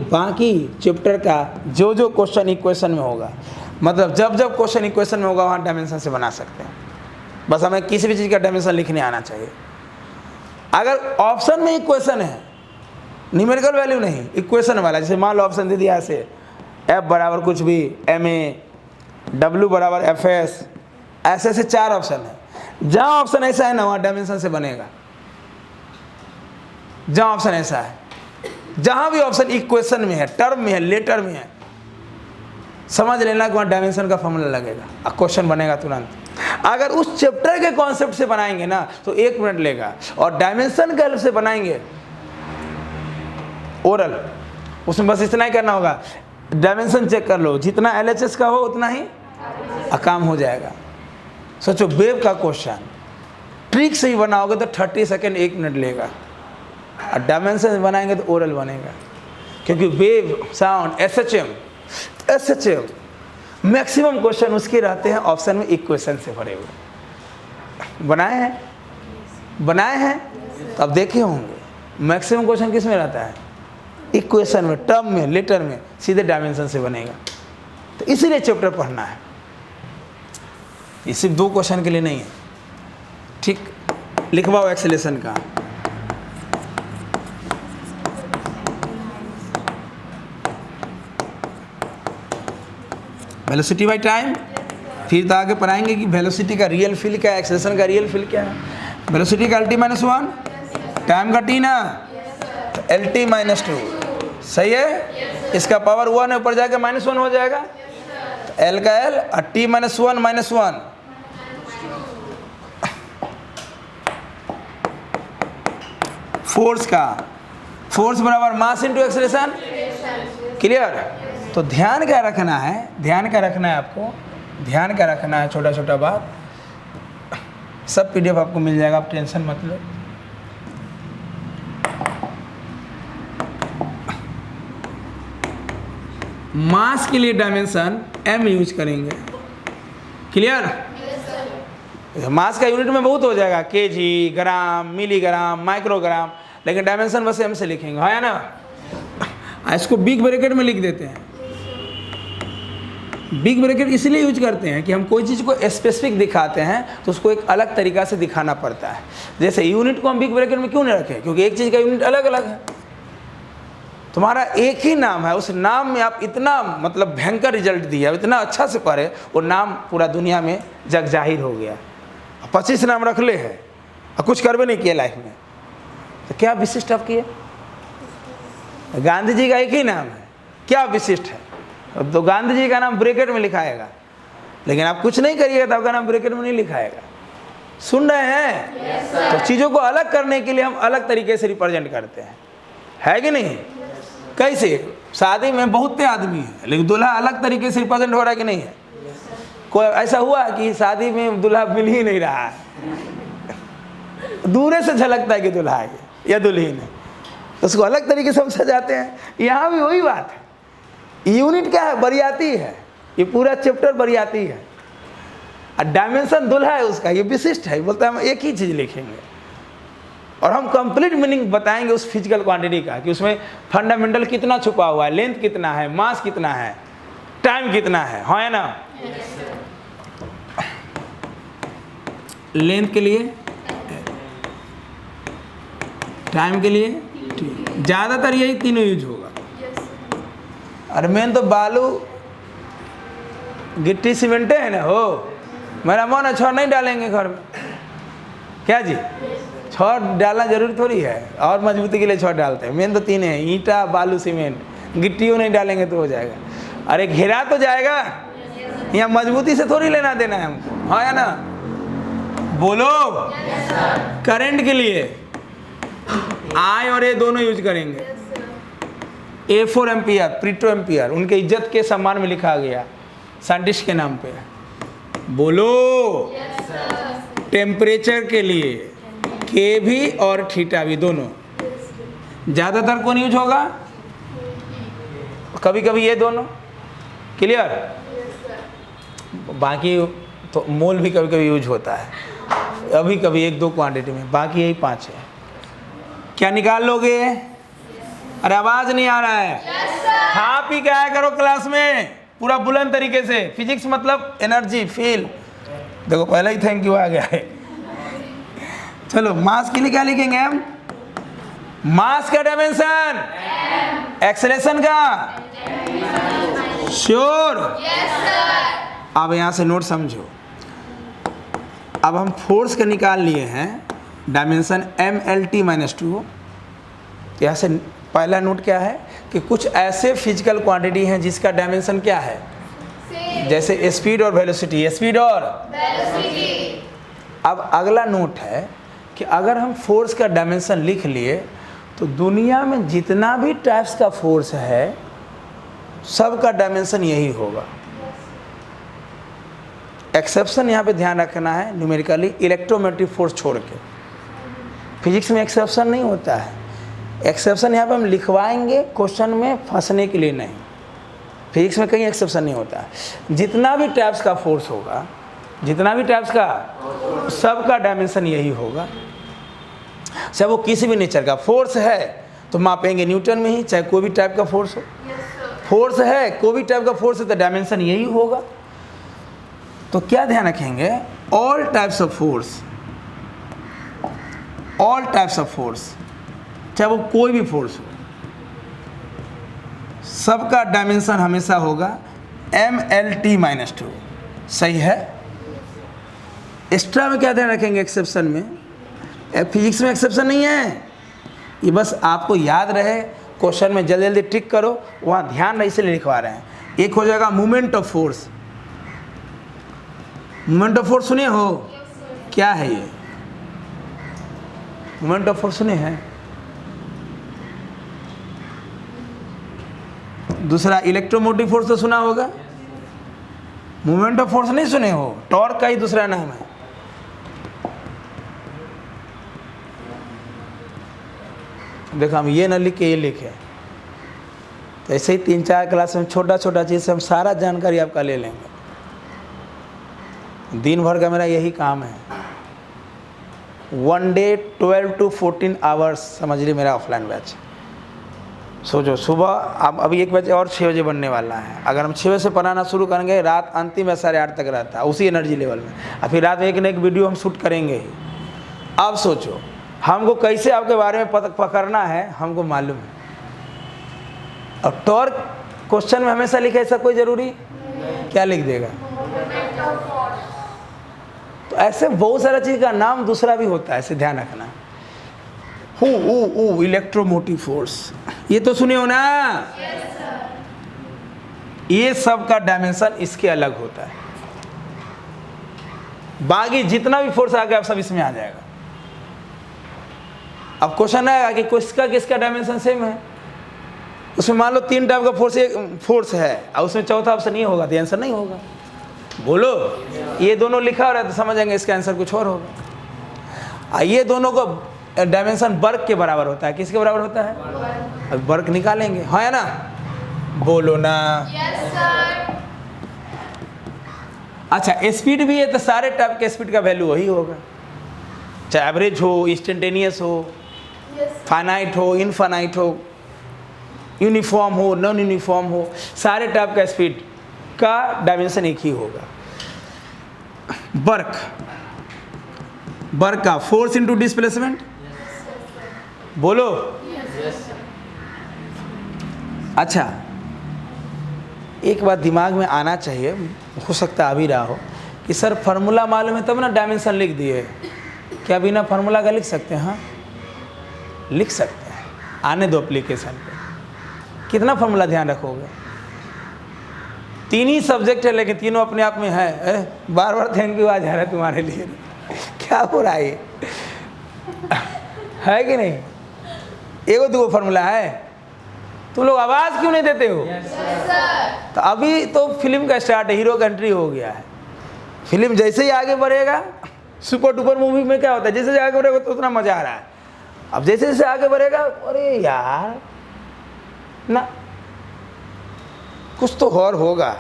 चैप्टर का जो क्वेश्चन इक्वेशन में होगा, मतलब जब क्वेश्चन इक्वेशन में होगा वहाँ डायमेंशन से बना सकते हैं। बस हमें किसी भी चीज़ का डायमेंशन लिखने आना चाहिए। अगर ऑप्शन में इक्वेशन है, न्यूमेरिकल वैल्यू नहीं, इक्वेशन वाला, जैसे मान लो ऑप्शन दे दिया ऐसे F बराबर कुछ भी MA, W बराबर FS, ऐसे 4 ऑप्शन है। जहाँ ऑप्शन ऐसा है ना वहाँ डायमेंशन से बनेगा। जहाँ ऑप्शन ऐसा है, जहाँ भी ऑप्शन इक्वेशन में है, टर्म में है, लेटर में है, समझ लेना कि वहाँ डायमेंशन का फॉर्मूला लगेगा और क्वेश्चन बनेगा तुरंत। अगर उस चैप्टर के कॉन्सेप्ट से बनाएंगे ना तो 1 मिनट लेगा, और डायमेंशन के हेल्प से बनाएंगे ओरल, उसमें बस इतना ही करना होगा, डायमेंशन चेक कर लो, जितना LHS का हो उतना ही काम हो जाएगा। सोचो वेव का क्वेश्चन ट्रिक से ही बनाओगे तो 30 सेकेंड 1 मिनट लेगा, और डायमेंशन बनाएंगे तो ओरल बनेगा, क्योंकि wave sound SHM maximum question उसके रहते हैं ऑप्शन में इक्वेशन से भरे हुए। बनाए हैं तो अब देखे होंगे मैक्सिमम क्वेश्चन किस में रहता है? इक्वेशन में, टर्म में, लेटर में, सीधे डायमेंशन से बनेगा। तो इसीलिए चैप्टर पढ़ना है, ये सिर्फ 2 क्वेश्चन के लिए नहीं है। ठीक, लिखवाओ एक्सेलेरेशन का। वेलोसिटी बाय टाइम, फिर तो आगे पढ़ाएंगे कि वेलोसिटी का रियल फील्ड क्या है, एक्सेलेरेशन का रियल फील्ड क्या है। वेलोसिटी का LT -1, टाइम का T ना, तो LT -2, सही है। इसका पावर 1 है, ऊपर जाके -1 हो जाएगा, तो L का L और T -1 फोर्स बराबर मास इंटू एक्सेलरेशन, क्लियर। तो ध्यान क्या रखना है आपको, ध्यान क्या रखना है, छोटा बात, सब PDF आपको मिल जाएगा, आप टेंशन मत लो। मास के लिए डायमेंशन M यूज करेंगे, क्लियर। मास का यूनिट में बहुत हो जाएगा, kg, ग्राम, मिलीग्राम, माइक्रोग्राम, लेकिन डायमेंशन बस M से लिखेंगे, हाँ या ना। इसको बिग ब्रैकेट में लिख देते हैं, बिग ब्रैकेट इसलिए यूज करते हैं कि हम कोई चीज़ को स्पेसिफिक दिखाते हैं तो उसको एक अलग तरीक़ा से दिखाना पड़ता है। जैसे यूनिट को हम बिग ब्रैकेट में क्यों नहीं रखें, क्योंकि एक चीज़ का यूनिट अलग अलग है। तुम्हारा एक ही नाम है, उस नाम में आप इतना मतलब भयंकर रिजल्ट दिया, इतना अच्छा से पढ़े, वो नाम पूरा दुनिया में जग जाहिर हो गया। 25 नाम रख ले है और कुछ करवे नहीं किया लाइफ में, तो क्या विशिष्ट आप किए? गांधी जी का एक ही नाम है, क्या विशिष्ट है? तो गांधी जी का नाम ब्रैकेट में लिखाएगा, लेकिन आप कुछ नहीं करिएगा तो आपका नाम ब्रैकेट में नहीं लिखाएगा। सुन रहे हैं? yes, तो चीज़ों को अलग करने के लिए हम अलग तरीके से रिप्रेजेंट करते हैं, है कि नहीं? कैसे? शादी में बहुत से आदमी है, लेकिन दूल्हा अलग तरीके से रिप्रेजेंट हो रहा है कि नहीं है? कोई ऐसा हुआ कि शादी में दूल्हा मिल ही नहीं रहा है, दूर से झलकता है कि दूल्हा है या दुल्हन है, तो उसको अलग तरीके से हम सजाते हैं। यहाँ भी वही बात है। यूनिट क्या है? बरियाती है, ये पूरा चैप्टर बरियाती है, और डायमेंशन दूल्हा है उसका, ये विशिष्ट है। बोलते हैं हम एक ही चीज़ लिखेंगे और हम कंप्लीट मीनिंग बताएंगे उस फिजिकल क्वांटिटी का, कि उसमें फंडामेंटल कितना छुपा हुआ है, लेंथ कितना है, मास कितना है, टाइम कितना है ना? लेंथ के लिए, टाइम के लिए, ज़्यादातर यही तीनों यूज होगा। अरे मेन तो बालू गिट्टी सीमेंटे है ना हो, मेरा मन है छड़ नहीं डालेंगे घर में, क्या जी? छड़ डालना जरूरी थोड़ी है, और मजबूती के लिए छड़ डालते हैं। मेन तो तीन है, ईंटा, बालू, सीमेंट। गिट्टियों नहीं डालेंगे तो हो जाएगा। अरे घेरा तो जाएगा, यहाँ मजबूती से थोड़ी लेना देना है हमको, हाँ या ना? बोलो। करंट के लिए I और A दोनों यूज करेंगे। A4 एम्पियर, प्रीटो एम्पियर, उनके इज्जत के सम्मान में लिखा गया, साइंटिस्ट के नाम पे। बोलो। टेम्परेचर के लिए kV और θV दोनों। ज़्यादातर कौन यूज होगा? कभी कभी ये दोनों। क्लियर? बाकी तो मोल भी कभी कभी यूज होता है, अभी कभी एक दो क्वांटिटी में, बाकी यही 5 है। क्या निकाल लोगे? अरे आवाज नहीं आ रहा है। खा पी के आया करो क्लास में पूरा बुलंद तरीके से। फिजिक्स मतलब एनर्जी, फील। देखो पहले ही थैंक यू आ गया है। चलो मास के लिए क्या लिखेंगे हम? मास का डायमेंशन, एक्सेलरेशन का, श्योर। अब यहाँ से नोट समझो। अब हम फोर्स का निकाल लिए हैं डायमेंशन mLT-2। यहाँ से पहला नोट क्या है कि कुछ ऐसे फिजिकल क्वांटिटी हैं जिसका डायमेंशन क्या है, जैसे स्पीड और वेलोसिटी, स्पीड और वेलोसिटी। अब अगला नोट है कि अगर हम फोर्स का डायमेंशन लिख लिए तो दुनिया में जितना भी टाइप्स का फोर्स है सब का डायमेंशन यही होगा। एक्सेप्शन यहाँ पे ध्यान रखना है, न्यूमेरिकली इलेक्ट्रोमैग्नेटिक फोर्स छोड़ के। फिजिक्स में एक्सेप्शन नहीं होता है। एक्सेप्शन यहाँ पे हम लिखवाएंगे क्वेश्चन में फंसने के लिए नहीं। फिजिक्स में कहीं एक्सेप्शन नहीं होता है। जितना भी टाइप्स का फोर्स होगा, जितना भी टाइप्स का, सब का डायमेंशन यही होगा। चाहे वो किसी भी नेचर का फोर्स है तो मापेंगे न्यूटन में ही, चाहे कोई भी टाइप का फोर्स हो। फोर्स है, कोई भी टाइप का फोर्स है तो डायमेंशन यही होगा। तो क्या ध्यान रखेंगे? All types of force, all types of force, चाहे वो कोई भी फोर्स हो, सबका डायमेंशन हमेशा होगा mLT-2। सही है? एक्स्ट्रा में क्या ध्यान रखेंगे? एक्सेप्शन में, फिजिक्स में एक्सेप्शन नहीं है। ये बस आपको याद रहे, क्वेश्चन में जल्दी जल्दी टिक करो, वहाँ ध्यान नहीं इसलिए लिखवा रहे हैं। एक हो जाएगा moment of force. Moment of force सुने हो? क्या है ये मोमेंट ऑफ फोर्स? सुने हैं? दूसरा इलेक्ट्रोमोटिव फोर्स तो सुना होगा। मोमेंट ऑफ फोर्स नहीं सुने हो? टॉर्क का ही दूसरा नाम है। देखो हम ये ना लिख के ये लिखे, तो ऐसे ही 3-4 क्लास में छोटा छोटा चीज़ से हम सारा जानकारी आपका ले लेंगे। दिन भर का मेरा यही काम है। 1 डे 12 to 14 आवर्स समझ ली मेरा ऑफलाइन बैच। सोचो सुबह अब अभी 1 बजे और 6 बजे बनने वाला है, अगर हम 6 बजे से पढ़ाना शुरू करेंगे रात अंतिम में 8:30 तक रहता है उसी एनर्जी लेवल में, और फिर रात एक न एक वीडियो हम शूट करेंगे ही। अब सोचो हमको कैसे आपके बारे में पकड़ना है हमको मालूम है। और टॉर्क क्वेश्चन में हमेशा लिखे ऐसा कोई ज़रूरी क्या लिख देगा? तो ऐसे बहुत सारा चीज़ का नाम दूसरा भी होता है, ऐसे ध्यान रखना। इलेक्ट्रोमोटिव फोर्स, ये तो सुने हो ना? ये सब का डायमेंशन इसके अलग होता है। बाकी जितना भी फोर्स आ गया सब इसमें आ जाएगा। अब क्वेश्चन आएगा कि किसका किसका डायमेंशन सेम है। उसमें मान लो 3 टाइप का फोर्स है और उसमें चौथा ऑप्शन ये होगा तो आंसर नहीं होगा। बोलो, ये दोनों लिखा हो रहा है तो समझेंगे इसका आंसर कुछ और होगा। ये दोनों को डायमेंशन वर्क के बराबर होता है। किसके बराबर होता है? अब वर्क निकालेंगे, है ना? बोलो ना। Yes sir. अच्छा, स्पीड भी है तो सारे टाइप के स्पीड का वैल्यू वही होगा, चाहे एवरेज हो, इंस्टेंटेनियस हो, फाइनाइट हो, इनफाइनाइट हो, यूनिफॉर्म हो, नॉन यूनिफॉर्म हो, सारे टाइप का स्पीड का डायमेंशन एक ही होगा। वर्क का फोर्स इनटू डिस्प्लेसमेंट। बोलो। अच्छा, एक बात दिमाग में आना चाहिए, हो सकता है अभी रहा हो, कि सर फार्मूला मालूम है तब ना डायमेंशन लिख दिए, क्या बिना फार्मूला का लिख सकते हैं? हाँ लिख सकते हैं, आने दो एप्लीकेशन पे। कितना फार्मूला ध्यान रखोगे? 3 ही सब्जेक्ट है लेकिन तीनों अपने आप में है। बार बार थैंक यू आ जा रहा है तुम्हारे लिए, क्या हो रहा है है कि नहीं? एगो दूगो फार्मूला है, तुम लोग आवाज़ क्यों नहीं देते हो? तो अभी तो फिल्म का स्टार्ट है, हीरो का एंट्री हो गया है। फिल्म जैसे ही आगे बढ़ेगा, सुपर डुपर मूवी में क्या होता है, जैसे आगे बढ़ेगा तो उतना मज़ा आ रहा है। अब जैसे जैसे आगे बढ़ेगा, अरे यार ना कुछ तो और होगा,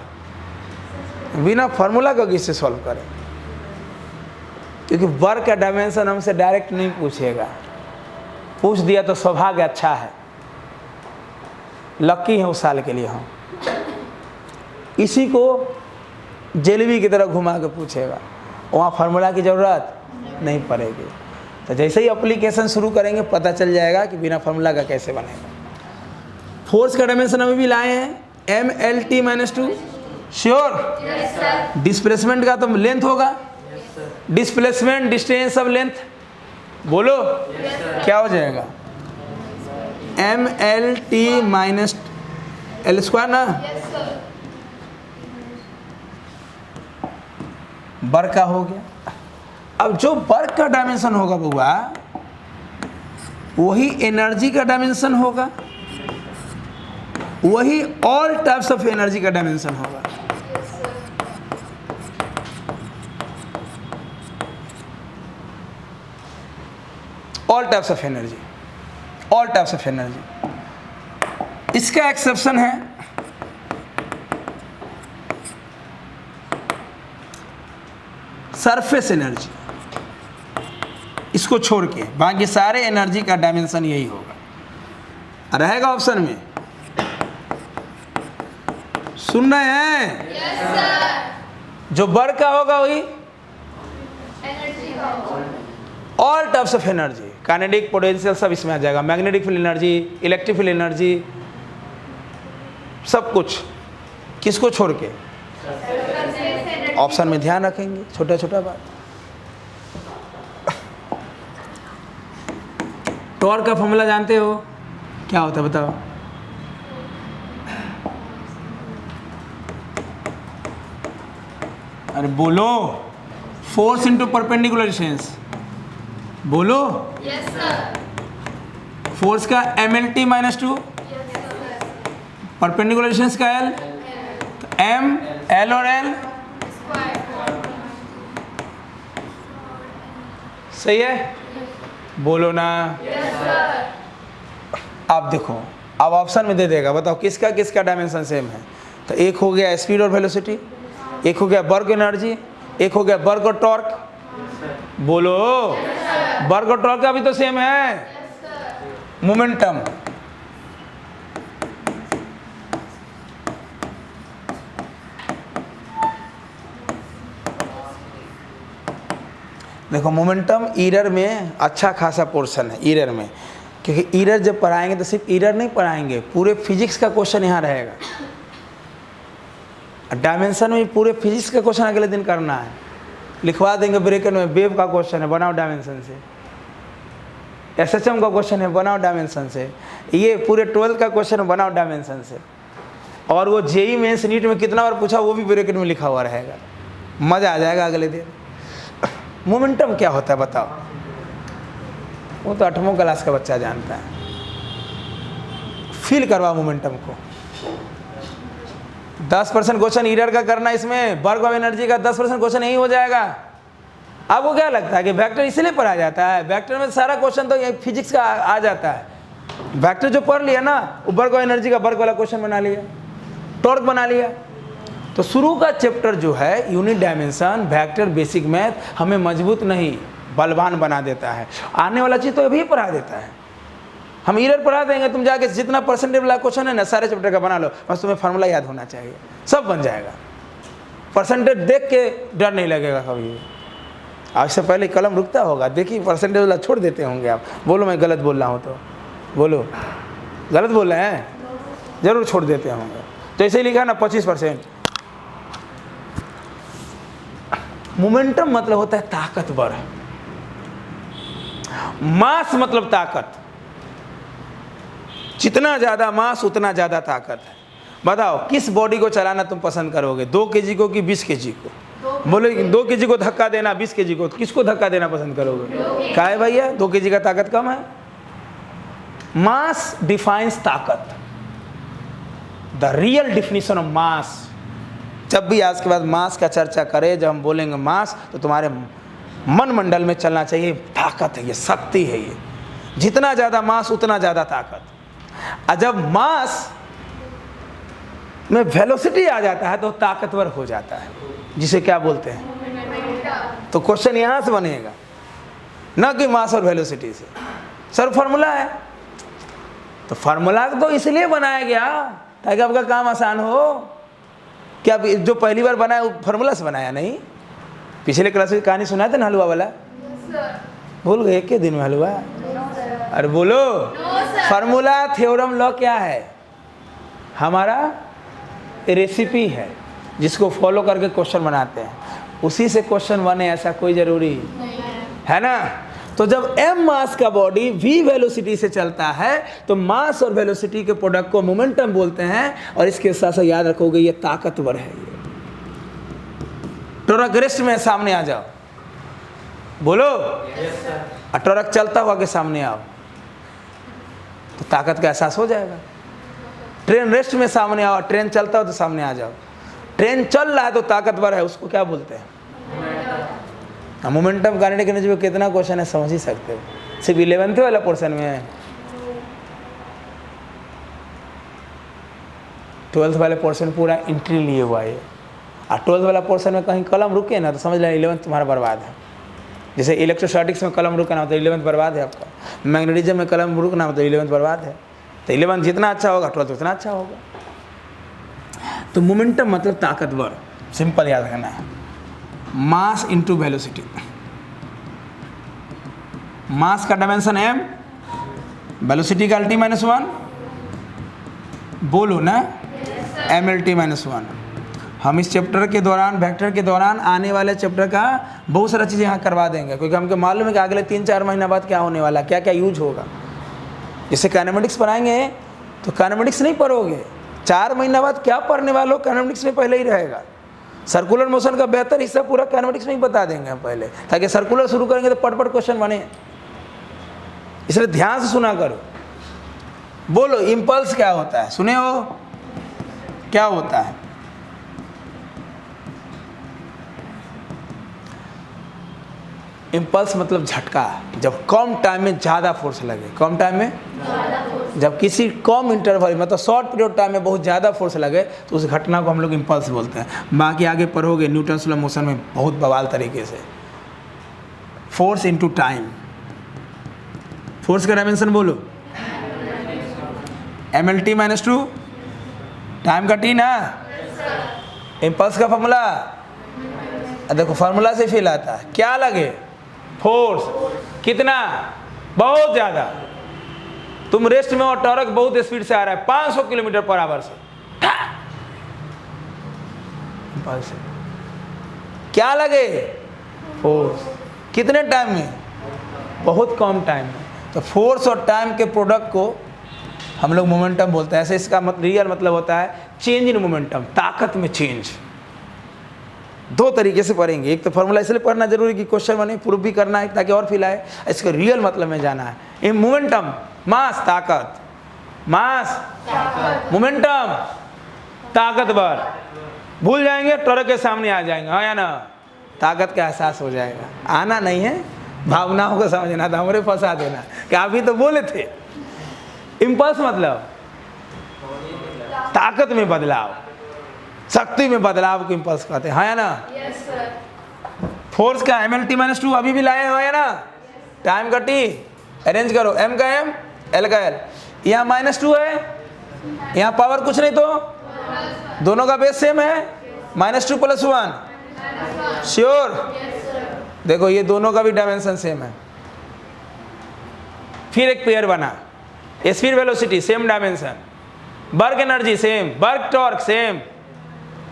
बिना फार्मूला का किससे सॉल्व करें? क्योंकि वर्क का डायमेंशन हमसे डायरेक्ट नहीं पूछेगा, पूछ दिया तो सौभाग्य अच्छा है, लक्की है उस साल के लिए हम। इसी को जेलबी की तरह घुमा के पूछेगा, वहाँ फार्मूला की ज़रूरत नहीं पड़ेगी। तो जैसे ही एप्लीकेशन शुरू करेंगे पता चल जाएगा कि बिना फार्मूला का कैसे बनेगा। फोर्स का डायमेंशन अभी भी लाए हैं, MLT-2। श्योर? डिस्प्लेसमेंट का तो लेंथ होगा, डिस्प्लेसमेंट, डिस्टेंस, सब लेंथ। बोलो क्या हो जाएगा? MLT-L² ना। वर्क का हो गया। अब जो वर्क का डायमेंशन होगा बउआ, वही एनर्जी का डायमेंशन होगा, वही ऑल टाइप्स ऑफ एनर्जी का डायमेंशन होगा। All types of energy, all types of energy. इसका एक्सेप्शन है सरफेस एनर्जी, इसको छोड़ के बाकी सारे एनर्जी का डायमेंशन यही होगा। रहेगा ऑप्शन में, सुन रहे हैं? Yes sir. जो वर्क का होगा वही एनर्जी का all types of energy, kinetic, potential सब इसमें आ जाएगा। Magnetic field energy, electric field energy, सब कुछ। किसको छोड़ के? ऑप्शन में ध्यान रखेंगे, छोटा छोटा बात। टॉर्क का फॉर्मूला जानते हो क्या होता है? बताओ। अरे बोलो। Force into perpendicular distance. बोलो। Yes sir. फोर्स का MLT-2, परपेंडिकुलर डिस्टेंस का L, तो M, L और L सही है? बोलो ना। Yes sir. आप देखो, अब ऑप्शन में दे देगा, बताओ किसका किसका डायमेंशन सेम है। तो एक हो गया स्पीड और वेलोसिटी, एक हो गया वर्क एनर्जी, एक हो गया वर्क और टॉर्क। बोलो। वर्क और टॉर्क का भी तो सेम है। मोमेंटम, देखो मोमेंटम ईरर में अच्छा खासा पोर्शन है ईरर में, क्योंकि ईरर जब पढ़ाएंगे तो सिर्फ ईरर नहीं पढ़ाएंगे, पूरे फिजिक्स का क्वेश्चन यहाँ रहेगा। डायमेंशन में पूरे फिजिक्स का क्वेश्चन अगले दिन करना है, लिखवा देंगे ब्रैकेट में, वेव का क्वेश्चन है बनाओ डायमेंशन से, एसएचएम का क्वेश्चन है बनाओ डायमेंशन से, ये पूरे 12th का क्वेश्चन है बनाओ डायमेंशन से, और वो जेई मेंस नीट में कितना बार पूछा वो भी ब्रैकेट में लिखा हुआ रहेगा। मज़ा आ जाएगा अगले दिन। मोमेंटम क्या होता है बताओ, वो तो 8वीं क्लास का बच्चा जानता है। फील करवा मोमेंटम को। 10% क्वेश्चन ईरर का करना, इसमें वर्क ऑफ एनर्जी का 10% क्वेश्चन यही हो जाएगा। आपको क्या लगता है कि वेक्टर इसलिए पढ़ा जाता है? वेक्टर में सारा क्वेश्चन तो फिजिक्स का आ जाता है। वेक्टर जो पढ़ लिया ना, वो वर्क ऑफ एनर्जी का वर्क वाला क्वेश्चन बना लिया, टॉर्क बना लिया। तो शुरू का चैप्टर जो है unit dimension, vector, basic math हमें मजबूत नहीं बलवान बना देता है। आने वाला चीज़ तो अभी पढ़ा देता है। हम ईरर पढ़ा देंगे, तुम जाके जितना परसेंटेज वाला क्वेश्चन है ना सारे चैप्टर का बना लो, बस तुम्हें फार्मूला याद होना चाहिए, सब बन जाएगा। परसेंटेज देख के डर नहीं लगेगा कभी भी। आज से पहले कलम रुकता होगा, देखिए परसेंटेज वाला छोड़ देते होंगे आप। बोलो मैं गलत बोल रहा हूँ तो बोलो, गलत बोल रहे हैं, जरूर छोड़ देते होंगे। जैसे लिखा ना 25%। मोमेंटम मतलब होता है ताकतवर, मास मतलब ताकत, जितना ज़्यादा मास उतना ज़्यादा ताकत है। बताओ किस बॉडी को चलाना तुम पसंद करोगे, 2 kg को कि 20 kg को? बोलो 2 kg को धक्का देना, 20 kg को, किसको धक्का देना पसंद करोगे? क्या है भैया, 2 kg का ताकत कम है। मास डिफाइंस ताकत, the real definition of mass. जब भी आज के बाद मास का चर्चा करें, जब हम बोलेंगे मास, तो तुम्हारे मन मंडल में चलना चाहिए ताकत है, ये शक्ति है, ये जितना ज़्यादा मास उतना ज़्यादा ताकत। और जब मास में वेलोसिटी आ जाता है तो ताकतवर हो जाता है, जिसे क्या बोलते हैं? तो क्वेश्चन यहाँ से बनेगा, ना कि मास और वेलोसिटी से। सर फार्मूला है, तो फार्मूला तो इसलिए बनाया गया ताकि आपका काम आसान हो। क्या जो पहली बार बनाया वो फार्मूला से बनाया नहीं? पिछले क्लास में कहानी सुनाया था ना हलवा वाला, भूल गए एक के दिन में हलवा? अरे बोलो, फार्मूला थ्योरम लॉ क्या है? हमारा रेसिपी है जिसको फॉलो करके क्वेश्चन बनाते हैं, उसी से क्वेश्चन बने ऐसा कोई ज़रूरी है ना? तो जब m मास का बॉडी v वेलोसिटी से चलता है तो मास और वेलोसिटी के प्रोडक्ट को मोमेंटम बोलते हैं। और इसके साथ साथ याद रखोगे ये ताकतवर है। ये टॉर्क रेस्ट में सामने आ जाओ, बोलो टॉर्क चलता हुआ के सामने आओ तो ताकत का एहसास हो जाएगा। ट्रेन रेस्ट में सामने आओ, ट्रेन चलता हो तो सामने आ जाओ। ट्रेन चल रहा है तो ताकतवर है, उसको क्या बोलते हैं? मोमेंटम काइनेटिक एनर्जी में कितना क्वेश्चन है समझ ही सकते हो, सिर्फ 11th वाला पोर्शन में है। 12th वाले पोर्शन पूरा एंट्री लिए हुआ है, और 12th वाला पोर्शन में कहीं कलम रुके ना तो समझ लेना 11th तुम्हारा बर्बाद है। जैसे इलेक्ट्रोस्टैटिक्स में कलम रुकना हो तो 11th बर्बाद है आपका, मैग्नेटिज्म में कलम रुकना हो तो 11th बर्बाद है। तो 11th जितना अच्छा होगा 12th उतना अच्छा होगा। तो मोमेंटम मतलब ताकतवर, सिंपल याद रखना है। मास इंटू वेलोसिटी, मास का डायमेंशन m, वेलोसिटी का LT - 1, बोलो ना MLT - 1। हम इस चैप्टर के दौरान, वेक्टर के दौरान, आने वाले चैप्टर का बहुत सारा चीज़ें यहाँ करवा देंगे, क्योंकि हमको मालूम है कि अगले 3-4 महीना बाद क्या होने वाला, क्या क्या यूज होगा। जैसे काइनेमेटिक्स पढ़ाएंगे तो काइनेमेटिक्स नहीं पढ़ोगे, 4 महीना बाद क्या पढ़ने वाले हो काइनेमेटिक्स में पहले ही रहेगा। सर्कुलर मोशन का बेहतर हिस्सा पूरा काइनेमेटिक्स में ही बता देंगे हम पहले, ताकि सर्कुलर शुरू करेंगे तो पट क्वेश्चन बने। इसलिए ध्यान से सुना करो। बोलो इम्पल्स क्या होता है, सुने हो क्या होता है? इम्पल्स मतलब झटका, जब कम टाइम में ज़्यादा फोर्स लगे। कम टाइम में जब किसी कम इंटरवल मतलब शॉर्ट पीरियड टाइम में बहुत ज़्यादा फोर्स लगे तो उस घटना को हम लोग इम्पल्स बोलते हैं। बाकी आगे पढ़ोगे न्यूटन्स लॉ मोशन में बहुत बवाल तरीके से। फोर्स इनटू टाइम, फोर्स का डायमेंशन बोलो MLT - 2, टाइम का T ना। इम्पल्स का फॉर्मूला देखो, फार्मूला से फील आता है क्या लगे, फोर्स कितना, बहुत ज़्यादा। तुम रेस्ट में और टॉर्क बहुत स्पीड से आ रहा है 500 किलोमीटर पर आवर से, क्या लगे, फोर्स। कितने टाइम में, बहुत कम टाइम में। तो फोर्स और टाइम के प्रोडक्ट को हम लोग मोमेंटम बोलते हैं। ऐसे इसका रियल मतलब होता है चेंज इन मोमेंटम, ताकत में चेंज। दो तरीके से पढ़ेंगे, एक तो फॉर्मूला इसलिए पढ़ना जरूरी कि क्वेश्चन बने, प्रूफ भी करना है ताकि और फील आए। इसका रियल मतलब में जाना है। ये मोमेंटम, मास ताकत, मास मोमेंटम ताकतवर। भूल जाएंगे टॉर्क के सामने आ जाएंगे, हाँ या ना, ताकत का एहसास हो जाएगा। आना नहीं है, भावनाओं को समझना था, हमारे फंसा देना कि आप ही तो बोले थे। इम्पल्स मतलब ताकत में बदलाव, शक्ति में बदलाव को इम्पल्स कहते हैं, हाँ या ना। Yes sir. फोर्स का MLT-2 अभी भी लाए हो या ना, टाइम का T अरेंज करो, M का M, L का L। यहाँ -2 है, यहाँ पावर कुछ नहीं तो दोनों का बेस सेम है, -2 + 1 श्योर। देखो ये दोनों का भी डायमेंशन सेम है। फिर एक पेयर बना, speed velocity same dimension, work energy same, work torque same,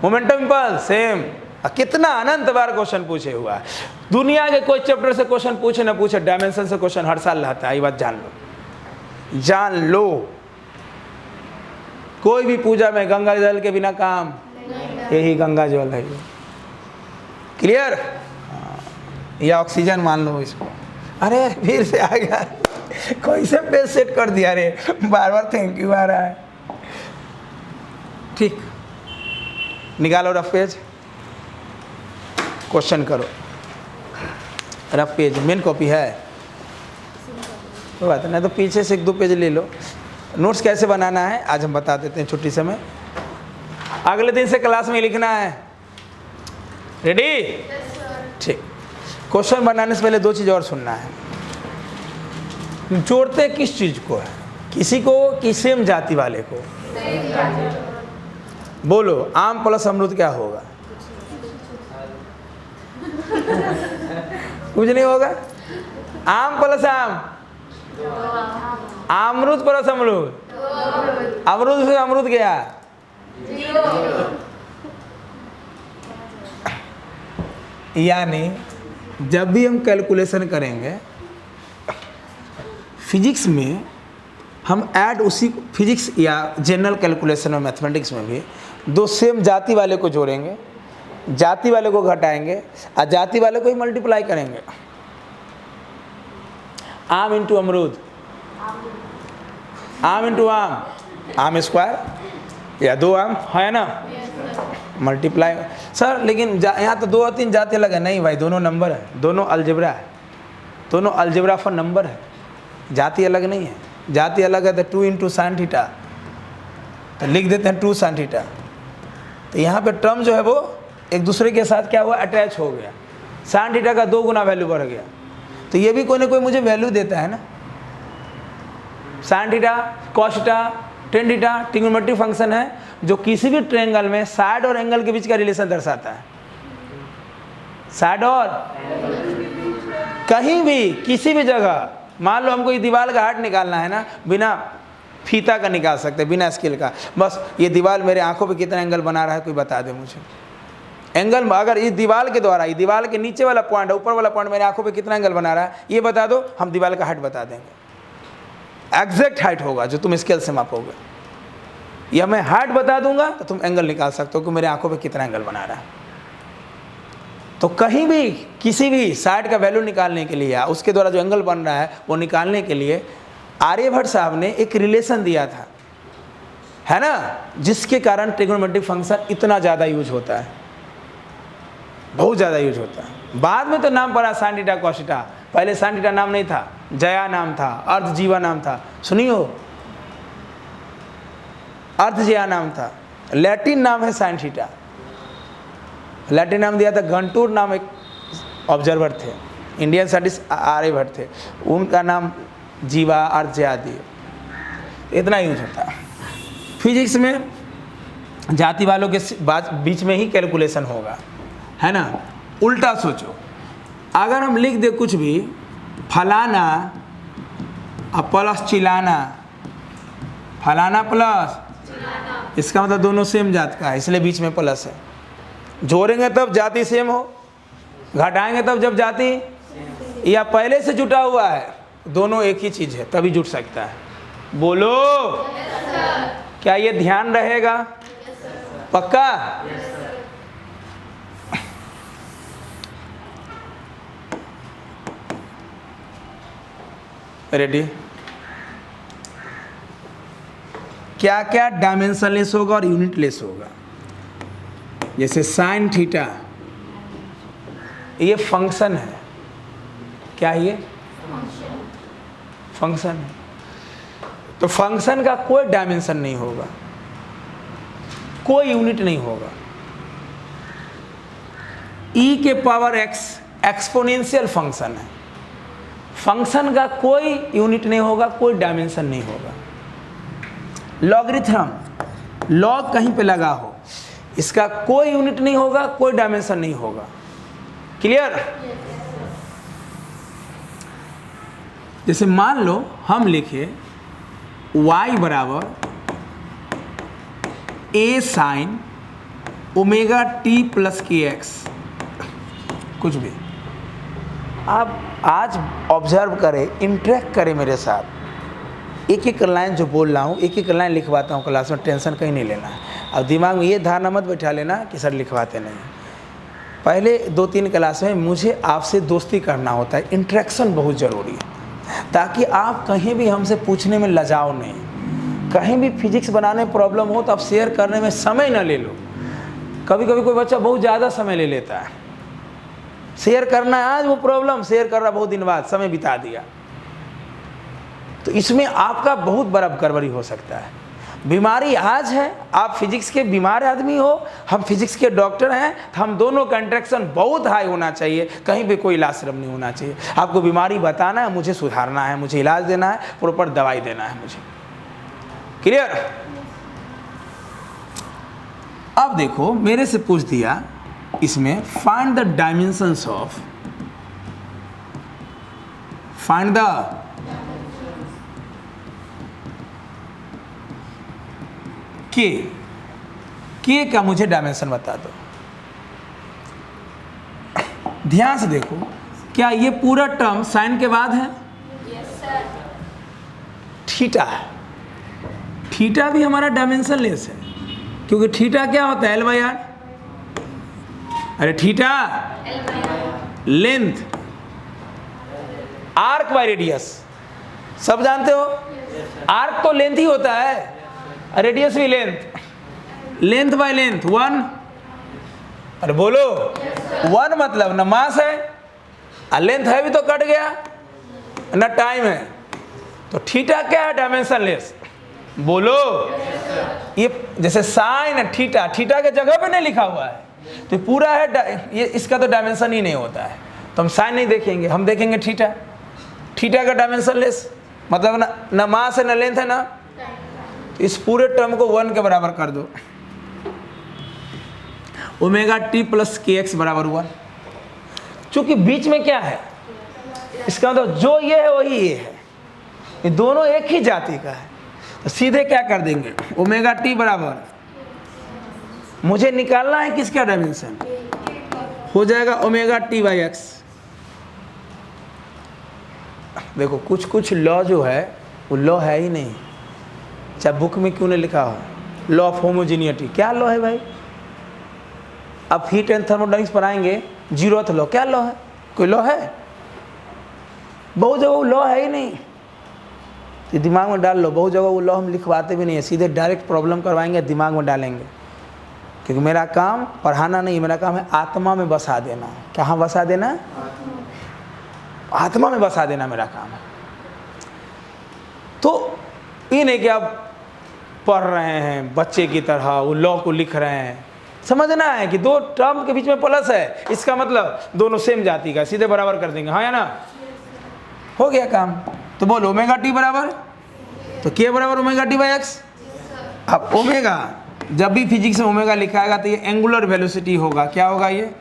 momentum impulse same. कितना अनंत बार क्वेश्चन पूछे हुआ है। दुनिया के कोई चैप्टर से क्वेश्चन पूछे ना पूछे, डायमेंशन से क्वेश्चन हर साल रहता है। ये बात जान लो, जान लो। कोई भी पूजा में गंगा जल के बिना काम, यही गंगा जल है। क्लियर। या ऑक्सीजन मान लो इसको। अरे फिर से आ गया, कोई से पेज सेट कर दिया रे, बार बार थैंक यू आ रहा है। ठीक, निकालो रफ पेज, क्वेश्चन करो। रफ पेज मेन कॉपी है, कोई बात नहीं तो पीछे से 1-2 पेज ले लो। नोट्स कैसे बनाना है आज हम बता देते हैं छुट्टी समय। अगले दिन से क्लास में लिखना है, रेडी। ठीक, क्वेश्चन बनाने से पहले 2 चीज़ और सुनना है। जोड़ते किस चीज़ को है, किसी को कि सेम जाति वाले को। बोलो, आम प्लस अमरूद क्या होगा? कुछ नहीं होगा। आम प्लस आम, अमरूद प्लस अमरूद, अमरूद से अमरूद गया। यानी जब भी हम कैलकुलेशन करेंगे फिजिक्स में, हम ऐड उसी फिजिक्स या जनरल कैलकुलेशन में, मैथमेटिक्स में भी 2 सेम जाति वाले को जोड़ेंगे, जाति वाले को घटाएंगे और जाति वाले को ही मल्टीप्लाई करेंगे। आम इंटू अमरूद, आम इंटू आम, आम स्क्वायर या 2 आम, है ना, मल्टीप्लाई। सर लेकिन यहाँ तो 2 और 3 जाति अलग है। नहीं भाई, दोनों नंबर है, दोनों अलजेब्रा है, दोनों अलजेब्रा फॉर नंबर है, जाति अलग नहीं है। जाति अलग है तो 2 × sin थीटा, तो लिख देते हैं 2 sin थीटा। तो यहाँ पे टर्म जो है वो एक दूसरे के साथ क्या हुआ, अटैच हो गया। sin थीटा का 2 गुना वैल्यू बढ़ गया। तो ये भी कोई ना कोई मुझे वैल्यू देता है ना। sin theta, cos theta, tan theta trigonometric function है जो किसी भी ट्रायंगल में साइड और एंगल के बीच का रिलेशन दर्शाता है। साइड और कहीं भी किसी भी जगह, मान लो हमको ये दीवार का हार्ट निकालना है ना, बिना फीता का निकाल सकते, बिना स्केल का। बस ये दीवार मेरे आंखों पे कितना एंगल बना रहा है कोई बता दे मुझे। एंगल अगर इस दीवार के द्वारा, ये दीवार के नीचे वाला पॉइंट, ऊपर वाला पॉइंट मेरे आंखों पे कितना एंगल बना रहा है ये बता दो, हम दीवार का हाइट बता देंगे। एग्जैक्ट हाइट होगा जो तुम स्केल से मापोगे, या मैं हाइट बता दूंगा तो तुम एंगल निकाल सकते हो कि मेरे आंखों पे कितना एंगल बना रहा है। तो कहीं भी किसी भी साइड का वैल्यू निकालने के लिए या उसके द्वारा जो एंगल बन रहा है वो निकालने के लिए आर्यभट्ट साहब ने एक रिलेशन दिया था, है ना, जिसके कारण ट्रिग्नोमेट्रिक फंक्शन इतना ज़्यादा यूज होता है, बहुत ज़्यादा यूज होता है। बाद में तो नाम पड़ा sin थीटा cos थीटा, पहले sin थीटा नाम नहीं था, जया नाम था, अर्थ जीवा नाम था, सुनियो, अर्थ जया नाम था। लैटिन नाम है sin थीटा, लैटिन नाम दिया था घंटूर नाम एक ऑब्जर्वर थे, इंडियन साइंटिस्ट आर्यभट्ट थे, उनका नाम जीवा अर्थ जया दिए। इतना यूज होता है। फिजिक्स में जाति वालों के बीच में ही कैलकुलेशन होगा, है ना। उल्टा सोचो, अगर हम लिख दे कुछ भी फलाना और प्लस चिलाना, फलाना प्लस, इसका मतलब दोनों सेम जात का है, इसलिए बीच में प्लस है। जोड़ेंगे तब जाति सेम हो, घटाएंगे तब जब जाति, या पहले से जुटा हुआ है, दोनों एक ही चीज़ है तभी जुट सकता है। बोलो क्या ये ध्यान रहेगा? पक्का? रेडी? क्या क्या डायमेंशनलेस होगा और यूनिटलेस होगा? जैसे साइन थीटा, ये फंक्शन है। क्या ये फंक्शन है? तो फंक्शन का कोई डायमेंशन नहीं होगा, कोई यूनिट नहीं होगा। ई के पावर एक्स एक्सपोनेंशियल फंक्शन है। फंक्शन का कोई यूनिट नहीं होगा, कोई डायमेंशन नहीं होगा। लॉगरिथम, लॉग कहीं पे लगा हो, इसका कोई यूनिट नहीं होगा, कोई डायमेंशन नहीं होगा। क्लियर? जैसे मान लो हम लिखे y बराबर a sine omega T plus के एक्स, कुछ भी। आप आज ऑब्जर्व करें, इंटरेक्ट करें मेरे साथ। एक एक लाइन जो बोल रहा हूँ, एक एक लाइन लिखवाता हूँ क्लास में, टेंशन कहीं नहीं लेना है। अब दिमाग में ये धारणा मत बैठा लेना कि सर लिखवाते नहीं। पहले 2-3 क्लास में मुझे आपसे दोस्ती करना होता है, इंटरेक्शन बहुत ज़रूरी है, ताकि आप कहीं भी हमसे पूछने में लजाओ नहीं। कहीं भी फिजिक्स बनाने में प्रॉब्लम हो तो आप शेयर करने में समय ना ले लो। कभी कभी कोई बच्चा बहुत ज़्यादा समय ले लेता है, शेयर करना है आज, वो प्रॉब्लम शेयर कर रहा बहुत दिन बाद, समय बिता दिया, तो इसमें आपका बहुत बड़ा गड़बड़ी हो सकता है। बीमारी आज है, आप फिजिक्स के बीमार आदमी हो, हम फिजिक्स के डॉक्टर हैं, तो हम दोनों का इंटरेक्शन बहुत हाई होना चाहिए, कहीं भी कोई इलाज श्रम नहीं होना चाहिए। आपको बीमारी बताना है, मुझे सुधारना है, मुझे इलाज देना है, प्रॉपर दवाई देना है मुझे। क्लियर? अब देखो मेरे से पूछ दिया इसमें, find the dimensions of, find the के का मुझे डायमेंशन बता दो। ध्यान से देखो, क्या ये पूरा टर्म साइन के बाद है? Yes sir. थीटा है, थीटा भी हमारा डायमेंशन लेस है, क्योंकि थीटा क्या होता है? L/R। अरे theta length, arc by radius, सब जानते हो। आर्क तो लेंथ ही होता है, रेडियस भी लेंथ, लेंथ बाय लेंथ 1। अरे बोलो 1 मतलब ना मास है, और लेंथ है भी तो कट गया ना, टाइम है, तो थीटा क्या है? Dimension less. बोलो ये जैसे साइन थीटा, थीटा के जगह पे नहीं लिखा हुआ है, तो पूरा है ये, इसका तो डायमेंशन ही नहीं होता है, तो हम साइन नहीं देखेंगे, हम देखेंगे थीटा। थीटा का डायमेंशन लेस मतलब ना मास है, ना लेंथ है, ना, इस पूरे टर्म को 1 के बराबर कर दो। ओमेगा टी प्लस के एक्स बराबर 1। चूंकि बीच में क्या है, इसका मतलब जो ये है वही ये है, ये दोनों एक ही जाति का है, तो सीधे क्या कर देंगे, ओमेगा टी बराबर, मुझे निकालना है किसका डायमेंशन, हो जाएगा ओमेगा टी बाई एक्स। देखो कुछ कुछ लॉ जो है वो लॉ है ही नहीं, चाहे बुक में क्यों नहीं लिखा हो, लॉ ऑफ होमोजीनियटी। क्या लॉ है भाई? अब हीट एंड थर्मोडायनेमिक्स पढ़ाएंगे, जीरोथ लॉ, क्या लॉ है? कोई लॉ है? बहुत जगह वो लॉ है ही नहीं, तो दिमाग में डाल लो। बहुत जगह वो लॉ हम लिखवाते भी नहीं है, सीधे डायरेक्ट प्रॉब्लम करवाएंगे, दिमाग में डालेंगे, क्योंकि मेरा काम पढ़ाना नहीं, मेरा काम है आत्मा में बसा देना। कहाँ बसा देना? आत्मा में बसा देना मेरा काम है। तो ये नहीं कि आप पढ़ रहे हैं बच्चे की तरह वो लॉ को लिख रहे हैं, समझना है कि दो टर्म के बीच में प्लस है, इसका मतलब दोनों सेम जाति का, सीधे बराबर कर देंगे, हाँ या ना, हो गया काम। तो बोलो ओमेगा टी बराबर, तो के बराबर ओमेगा टी बाई एक्स। अब ओमेगा, जब भी फिजिक्स में ओमेगा लिखाएगा तो ये एंगुलर वेलोसिटी होगा, क्या होगा ये?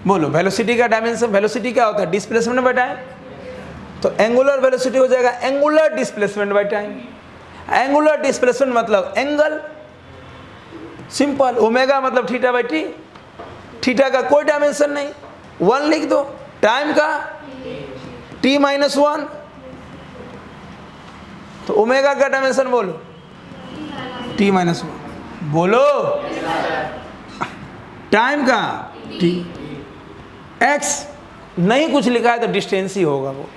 बोलो वेलोसिटी का डायमेंशन, वेलोसिटी क्या होता है? Displacement by time. तो एंगुलर वेलोसिटी हो जाएगा angular displacement by time. Angular displacement मतलब एंगल, सिंपल। ओमेगा मतलब थीटा बाई टी। थीटा का कोई डायमेंशन नहीं, 1 लिख दो। टाइम का t माइनस 1। तो ओमेगा का डायमेंशन बोलो, t माइनस 1। बोलो टाइम का t। x नहीं कुछ लिखा है तो डिस्टेंस ही होगा वो।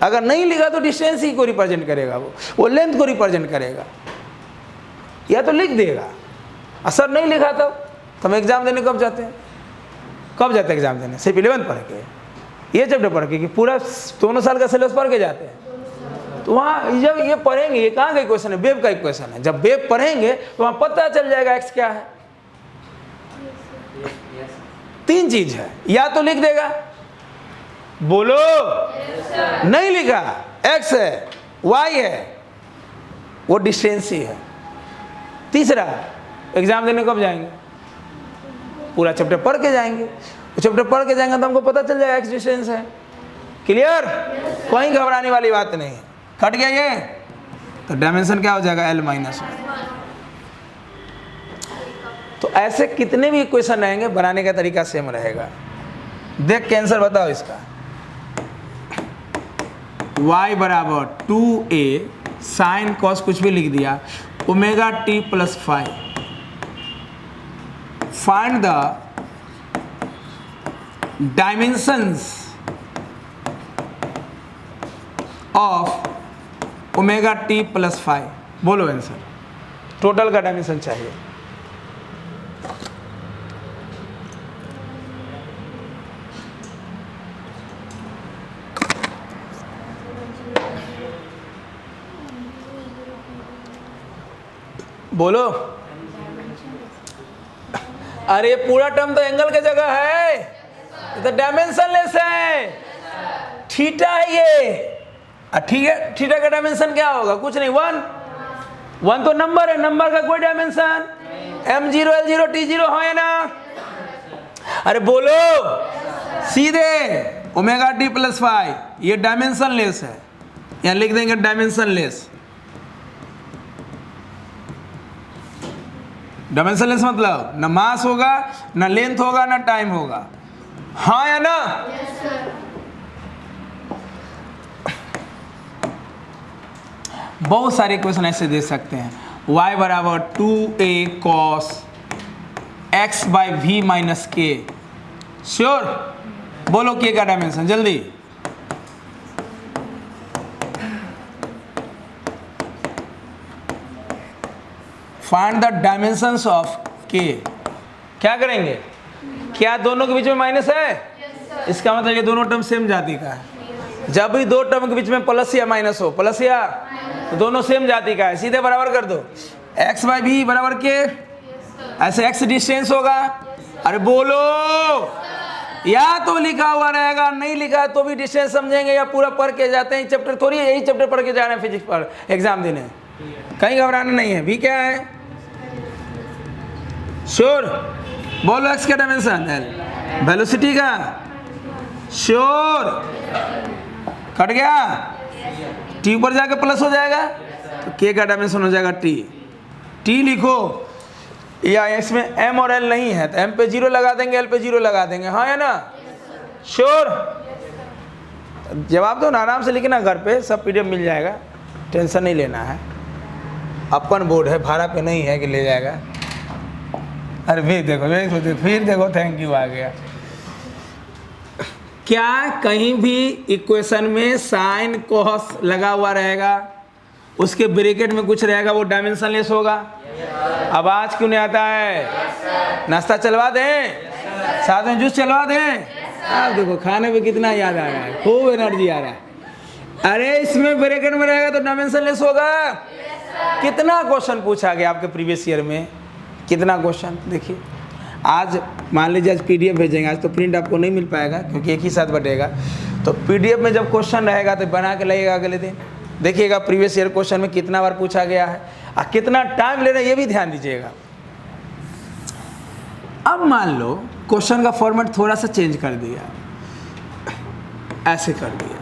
अगर नहीं लिखा तो डिस्टेंस ही को रिप्रेजेंट करेगा, वो लेंथ को रिप्रेजेंट करेगा, या तो लिख देगा। असर नहीं लिखा तो हम एग्जाम देने कब जाते हैं? कब जाते हैं एग्जाम देने? सिर्फ 11th पढ़ के, ये चैप्टर पढ़ के, कि पूरा दोनों साल का सिलेबस पढ़ के जाते हैं? तो वहाँ जब ये पढ़ेंगे, ये कहाँ का इक्वेशन है? वेव का इक्वेशन है। जब वेव पढ़ेंगे तो वहाँ पता चल जाएगा एक्स क्या है। 3 चीज है, या तो लिख देगा, बोलो नहीं लिखा, एक्स है, वाई है, वो डिस्टेंस ही है। तीसरा, एग्जाम देने कब जाएंगे? पूरा चैप्टर पढ़ के जाएंगे। वो चैप्टर पढ़ के जाएंगे तो हमको पता चल जाएगा एक्स डिस्टेंस है। क्लियर? कोई घबराने वाली बात नहीं है। कट गया ये? तो डायमेंशन क्या हो जाएगा? l minus 1। तो ऐसे कितने भी इक्वेशन रहेंगे, बनाने का तरीका सेम रहेगा। देख के आंसर बताओ इसका। y बराबर 2a साइन कॉस कुछ भी लिख दिया, omega t plus 5। Find the dimensions of omega t plus 5। बोलो आंसर। टोटल का डायमेंशन चाहिए। बोलो। अरे पूरा टर्म तो एंगल की जगह है, ये तो डायमेंशन लेस है। थीटा है ये, ठीक है। थीटा का डायमेंशन क्या होगा? कुछ नहीं, 1 तो नंबर है, नंबर का कोई डायमेंशन m0 l0 t0 हो या ना? अरे बोलो सीधे ओमेगा t प्लस 5 ये डायमेंशन लेस है, यहाँ लिख देंगे डायमेंशन लेस। डायमेंशनलेस मतलब ना मास होगा, ना लेंथ होगा, ना टाइम होगा, हाँ या ना? बहुत सारे क्वेश्चन ऐसे दे सकते हैं। y बराबर 2a cos x by v minus के। श्योर? बोलो के का डायमेंशन जल्दी। फाइंड द डायमेंशंस ऑफ के। क्या करेंगे? क्या दोनों के बीच में माइनस है? इसका मतलब ये दोनों टर्म सेम जाति का है। जब भी दो टर्म के बीच में प्लस या माइनस हो, प्लस या, तो दोनों सेम जाति का है। सीधे बराबर कर दो, x बाई v बराबर के। ऐसे x डिस्टेंस होगा। अरे बोलो, या तो लिखा हुआ रहेगा, नहीं लिखा तो भी डिस्टेंस समझेंगे, या पूरा पढ़ के जाते हैं। चैप्टर थोड़ी है, यही चैप्टर पढ़ के जा रहे हैं फिजिक्स पर एग्जाम देने, कहीं घबराना नहीं है। भी क्या है? श्योर? बोलो x का डायमेंशन l, वेलोसिटी का। श्योर? कट गया? t ऊपर जाके प्लस हो जाएगा, तो k का डायमेंशन हो जाएगा t। t लिखो, या इसमें m और l नहीं है तो m पे 0 लगा देंगे, l पे 0 लगा देंगे, हाँ या ना? श्योर? जवाब दो ना, आराम से लिखना, घर पे सब PDF मिल जाएगा, टेंशन नहीं लेना है। अपन बोर्ड है, भाड़ा पे नहीं है कि ले जाएगा। अरे फिर देखो थैंक यू आ गया। क्या कहीं भी इक्वेशन में साइन कॉस लगा हुआ रहेगा, उसके ब्रैकेट में कुछ रहेगा, वो डायमेंशन लेस होगा? अब आज क्यों नहीं आता है? नाश्ता चलवा दें, साथ में जूस चलवा दें। आप देखो खाने पे कितना याद आ रहा है, खूब एनर्जी आ रहा है। अरे इसमें ब्रैकेट में रहेगा तो डायमेंशन लेस होगा। कितना क्वेश्चन पूछा गया आपके प्रीवियस ईयर में? कितना क्वेश्चन? देखिए आज मान लीजिए आज PDF भेजेंगे, आज तो प्रिंट आपको नहीं मिल पाएगा क्योंकि एक ही साथ बटेगा। तो PDF में जब क्वेश्चन रहेगा तो बना के लगेगा अगले दिन। देखिएगा प्रीवियस ईयर क्वेश्चन में कितना बार पूछा गया है और कितना टाइम ले रहे हैं, ये भी ध्यान दीजिएगा। अब मान लो क्वेश्चन का फॉर्मेट थोड़ा सा चेंज कर दिया, ऐसे कर दिया,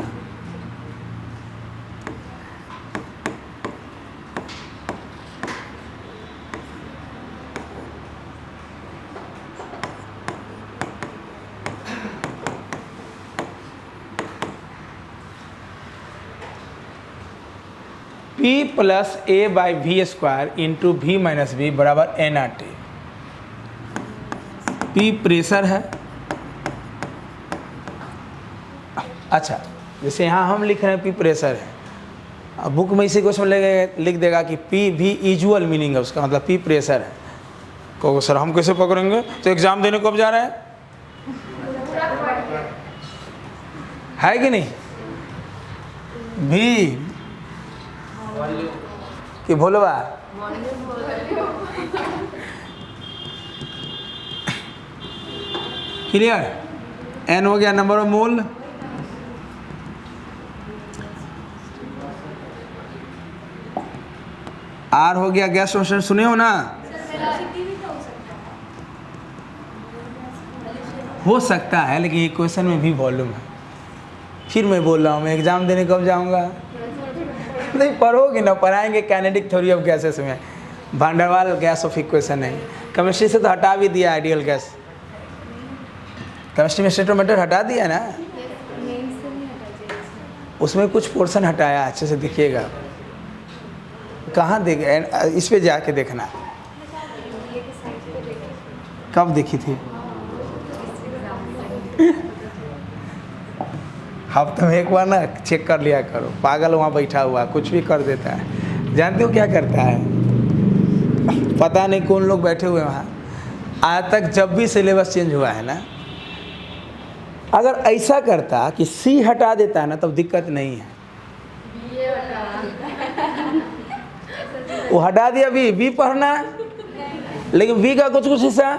P plus A by V square into V minus V बराबर N R T. P pressure है। अच्छा, जैसे यहाँ हम लिख रहे हैं P प्रेशर है, अब बुक में इसी क्वेश्चन लिख देगा कि P भी यूजुअल मीनिंग है उसका, मतलब P प्रेशर है। कहो सर हम कैसे पकड़ेंगे, तो एग्जाम देने कब जा रहा है कि नहीं? भी कि भोलवा क्लियर। एन हो गया नंबर ऑफ मोल, आर हो गया गैस कॉन्स्टेंट, सुने हो ना? हो सकता है, लेकिन ये क्वेश्चन में भी वॉल्यूम है। फिर मैं बोल रहा हूँ, मैं एग्जाम देने कब जाऊँगा? नहीं पढ़ोगे ना, पढ़ाएंगे कैनेडिक थ्योरी ऑफ गैसेस में, भांडरवाल गैस ऑफ इक्वेशन है। केमिस्ट्री से तो हटा भी दिया आइडियल गैस, केमिस्ट्री में स्टेटोमीटर हटा दिया ना, उसमें कुछ पोर्शन हटाया, अच्छे से देखिएगा। कहाँ देख, इस पे जाके देखना, कब देखी थी? अब तुम एक बार ना चेक कर लिया करो, पागल वहाँ बैठा हुआ कुछ भी कर देता है। जानते हो क्या करता है? पता नहीं कौन लोग बैठे हुए वहाँ, आज तक जब भी सिलेबस चेंज हुआ है ना, अगर ऐसा करता कि सी हटा देता है ना, तब दिक्कत नहीं है। वो हटा दिया, बी पढ़ना है, लेकिन बी का कुछ हिस्सा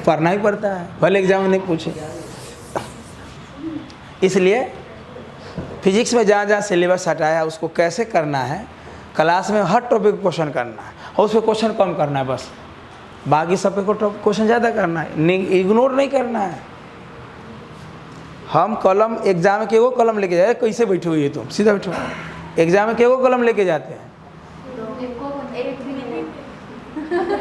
पढ़ना ही पड़ता है, भले एग्जाम में नहीं पूछे। इसलिए फिजिक्स में जहाँ जहाँ सिलेबस हटाया उसको कैसे करना है, क्लास में हर टॉपिक क्वेश्चन करना है, और उसमें क्वेश्चन कम करना है बस, बाकी सब पे क्वेश्चन ज़्यादा करना है, इग्नोर नहीं करना है। हम कलम एग्जाम के वो कलम लेके जाए, कैसे बैठे हुई है तुम, सीधा बैठो, एग्जाम में के वो कलम लेके जाते हैं,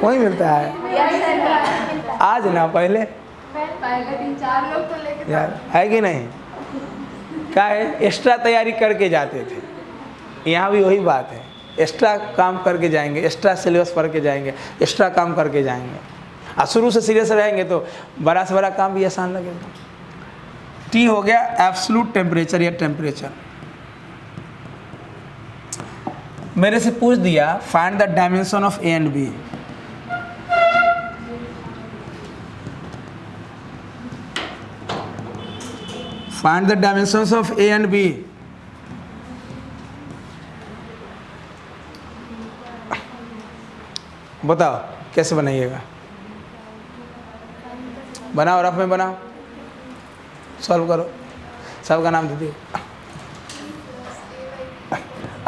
वही मिलता है। आज ना पहले 3-4 लोग तो लेके यार है कि नहीं, क्या है, एक्स्ट्रा तैयारी करके जाते थे। यहाँ भी वही बात है, एक्स्ट्रा काम करके जाएंगे, एक्स्ट्रा सिलेबस पढ़ के जाएंगे, एक्स्ट्रा काम करके जाएंगे, और शुरू से सीरियस रहेंगे तो बड़ा से बड़ा काम भी आसान लगेगा। टी हो गया एब्सोल्यूट टेम्परेचर या टेम्परेचर। मेरे से पूछ दिया find the dimension of A and B. Find the dimensions of A and B. बताओ कैसे बनाइएगा, बनाओ, रफ में बनाओ, सॉल्व करो, सबका नाम दे दिए।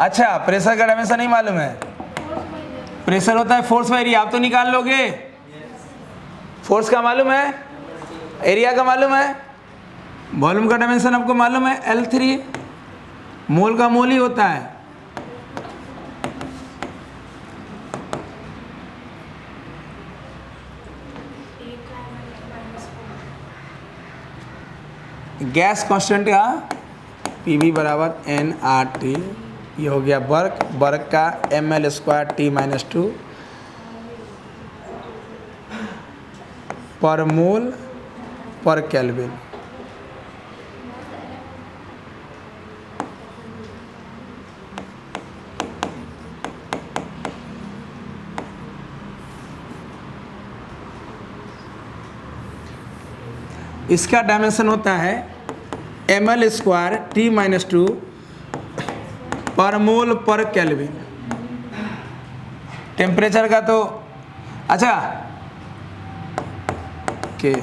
अच्छा, प्रेशर का डायमेंशन नहीं मालूम है? प्रेशर होता है फोर्स बाय एरिया, आप तो निकाल लोगे। फोर्स का मालूम है, एरिया का मालूम है, वॉल्यूम का डायमेंशन आपको मालूम है L3, मोल का मोल ही होता है। गैस कांस्टेंट का PV बराबर nRT, ये हो गया वर्क, वर्क का mL² T-2 पर मोल पर केल्विन। इसका डायमेंशन होता है mL² T-2 पर मोल पर केल्विन। टेम्परेचर का तो अच्छा के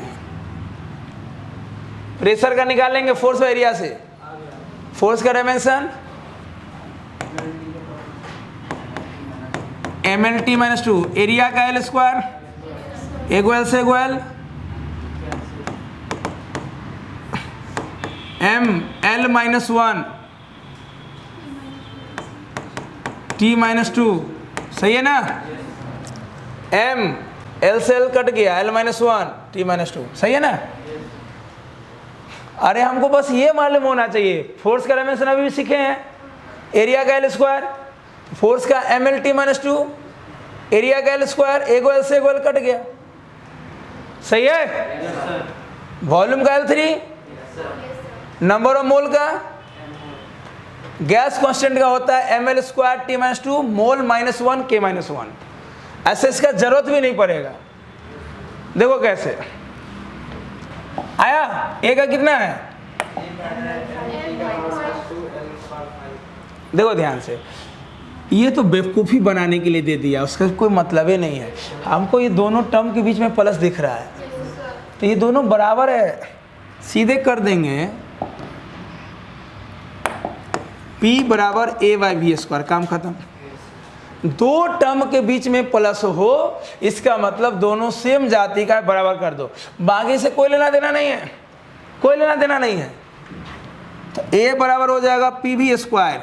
प्रेशर का निकालेंगे फोर्स बाय एरिया से। फोर्स का डायमेंशन mL T-2, एरिया का L², एगो एल से एगो L, M L minus 1 T minus 2, सही है ना। एम एल से एल कट गया, एल माइनस 1 टी माइनस 2, सही है ना। अरे हमको बस ये मालूम होना चाहिए, फोर्स का डायमेंशन अभी भी सीखे हैं, एरिया का एल स्क्वायर, फोर्स का M L T minus 2, area का एल स्क्वायर, एगो एल से एगो एल कट गया, सही है। वॉल्यूम का L3, नंबर ऑफ मोल का, गैस कांस्टेंट का होता है ml square T minus 2 mole minus 1 के माइनस 1। ऐसे इसका जरूरत भी नहीं पड़ेगा। देखो कैसे आया, ए का कितना है, देखो ध्यान से, ये तो बेवकूफ़ी बनाने के लिए दे दिया, उसका कोई मतलब ही नहीं है। हमको ये दोनों टर्म के बीच में प्लस दिख रहा है, तो ये दोनों बराबर है, सीधे कर देंगे P बराबर ए बाई वी स्क्वायर, काम खत्म। दो टर्म के बीच में प्लस हो, इसका मतलब दोनों सेम जाति का बराबर कर दो, बाकी से कोई लेना देना नहीं है, कोई लेना देना नहीं है। तो A बराबर हो जाएगा पी वी स्क्वायर,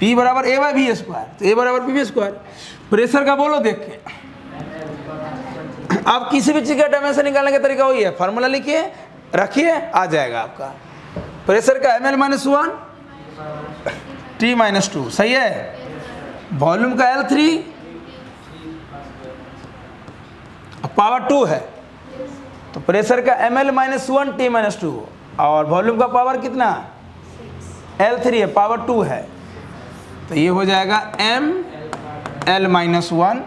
P बराबर ए बाई वी स्क्वायर, तो A बराबर पी वी स्क्वायर। प्रेशर का बोलो देख के, आप किसी भी चीज़ का डायमेंशन निकालने का तरीका वही है, फार्मूला लिखिए रखिए, आ जाएगा आपका। प्रेशर का ml माइनस 1 टी माइनस 2, सही है। वॉल्यूम का L3 पावर 2 है, तो प्रेशर का ml माइनस 1 टी माइनस 2, और वॉल्यूम का पावर कितना L3 है, पावर 2 है, तो ये हो जाएगा m l minus 1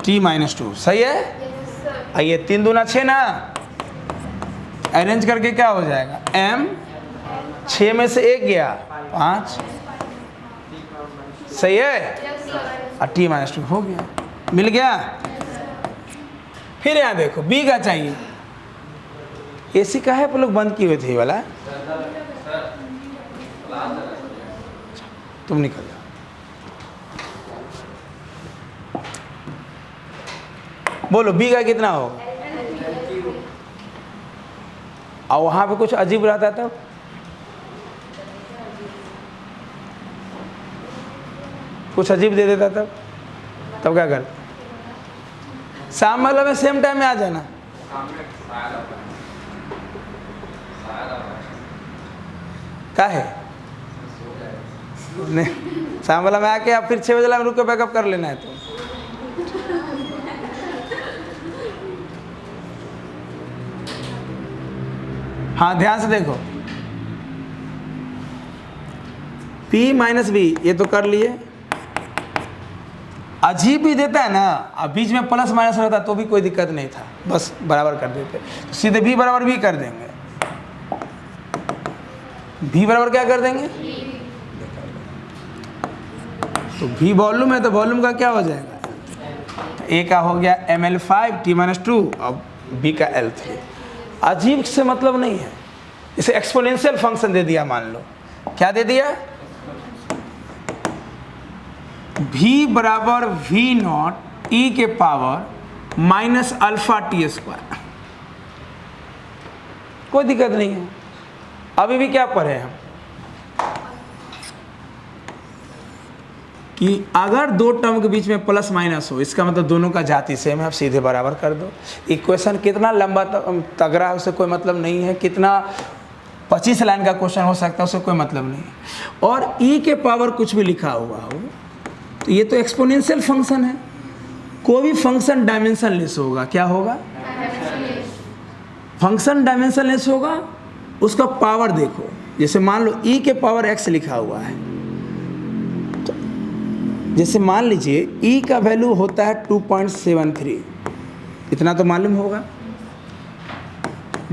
T minus 2, सही है। आइए 3 दूना 6 ना, अरेंज करके क्या हो जाएगा, m 6 में से 1 गया 5, सही है, और टी माइनस 2 हो गया, मिल गया। फिर यहाँ देखो b का चाहिए, एसी का है, आप लोग बंद किए हुए थे वाला, तुम निकल जाओ। बोलो b का कितना होगा, और वहां पे कुछ अजीब रहता है, कुछ अजीब दे देता तब क्या कर, शाम वाला में सेम टाइम में आ जाना। क्या है नहीं, शाम वाला में आके आप फिर 6 बजे वाला में रुक के बैकअप कर लेना है। तो हाँ ध्यान से देखो, P माइनस बी ये तो कर लिए, अजीब भी देता है ना, अब बीच में प्लस माइनस रहता तो भी कोई दिक्कत नहीं था, बस बराबर कर देते, तो सीधे B बराबर भी कर देंगे, B बराबर क्या कर देंगे, तो V वॉल्यूम है, तो वॉल्यूम का क्या हो जाएगा, तो A का हो गया ml5 t माइनस 2 और B का L3। अजीब से मतलब नहीं है, इसे एक्सपोनेंशियल फंक्शन दे दिया, मान लो क्या दे दिया, v बराबर v नॉट e के power minus alpha T square, कोई दिक्कत नहीं है। अभी भी क्या पढ़े हम कि अगर दो टर्म के बीच में प्लस माइनस हो, इसका मतलब दोनों का जाति सेम है, आप सीधे बराबर कर दो। इक्वेशन कितना लंबा तगड़ा है उससे कोई मतलब नहीं है, कितना 25 लाइन का क्वेश्चन हो सकता है उससे कोई मतलब नहीं है। और e के पावर कुछ भी लिखा हुआ हो तो ये तो एक्सपोनेंशियल फंक्शन है, कोई भी फंक्शन डायमेंशनलेस होगा, क्या होगा, फंक्शन डायमेंशनलेस होगा, उसका पावर देखो, जैसे मान लो e के पावर x लिखा हुआ है, तो जैसे मान लीजिए e का वैल्यू होता है 2.73, इतना तो मालूम होगा।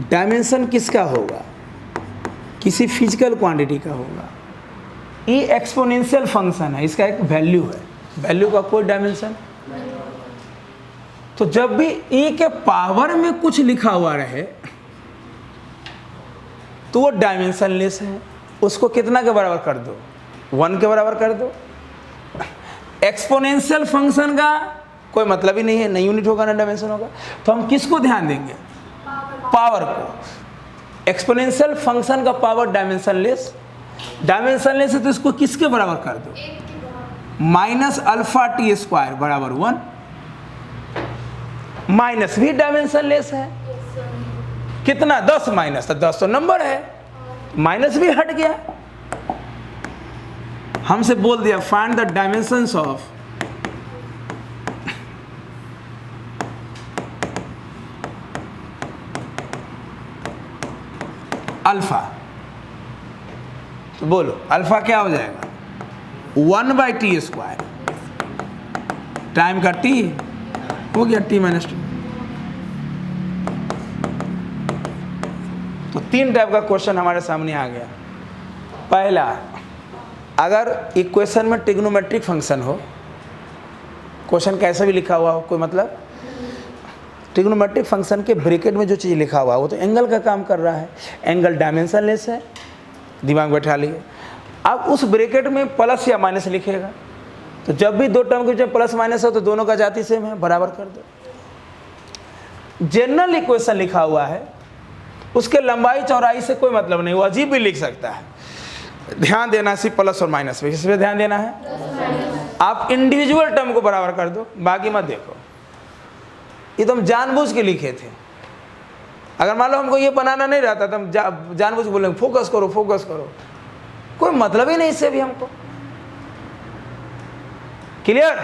डायमेंशन किसका होगा, किसी फिजिकल क्वांटिटी का होगा। e एक्सपोनेंशियल फंक्शन है, इसका एक वैल्यू है, वैल्यू का कोई डायमेंशन, तो जब भी e के पावर में कुछ लिखा हुआ रहे तो वो डायमेंशनलेस है, उसको कितना के बराबर कर दो, 1 के बराबर कर दो। एक्सपोनेंशियल फंक्शन का कोई मतलब ही नहीं है, नहीं यूनिट होगा ना डायमेंशन होगा। तो हम किसको ध्यान देंगे? पावर को। एक्सपोनेंशियल फंक्शन का पावर डायमेंशनलेस, डायमेंशनलेस है तो इसको किसके बराबर कर दो? माइनस अल्फा टी स्क्वायर बराबर 1। माइनस भी डायमेंशनलेस है, कितना? 10 माइनस, तो 10 तो नंबर है, माइनस भी हट गया। हमसे बोल दिया find the dimensions of alpha, तो बोलो अल्फा क्या हो जाएगा? 1/t स्क्वायर, टाइम का t हो गया t माइनस 2। तो 3 टाइप का क्वेश्चन हमारे सामने आ गया। पहला, अगर इक्वेशन में ट्रिग्नोमेट्रिक फंक्शन हो, क्वेश्चन कैसे भी लिखा हुआ हो कोई मतलब, ट्रिग्नोमेट्रिक फंक्शन के ब्रैकेट में जो चीज़ लिखा हुआ है वो तो एंगल का काम कर रहा है, एंगल डायमेंशनलेस है, दिमाग बैठा लिए। अब उस ब्रैकेट में प्लस या माइनस लिखेगा, तो जब भी दो टर्म के बीच में प्लस माइनस हो तो दोनों का जाति सेम है, बराबर कर दो। जनरल इक्वेशन लिखा हुआ है, उसके लंबाई चौड़ाई से कोई मतलब नहीं, वो अजीब भी लिख सकता है। ध्यान देना सिर्फ प्लस और माइनस पे, इस पे ध्यान देना है। आप इंडिविजुअल टर्म को बराबर कर दो, बाकी मत देखो। ये तो हम जानबूझ के लिखे थे। अगर मान लो हमको ये बनाना नहीं रहता तो हम जानबूझ के बोलेंगे फोकस करो फोकस करो, कोई मतलब ही नहीं इससे भी हमको। क्लियर?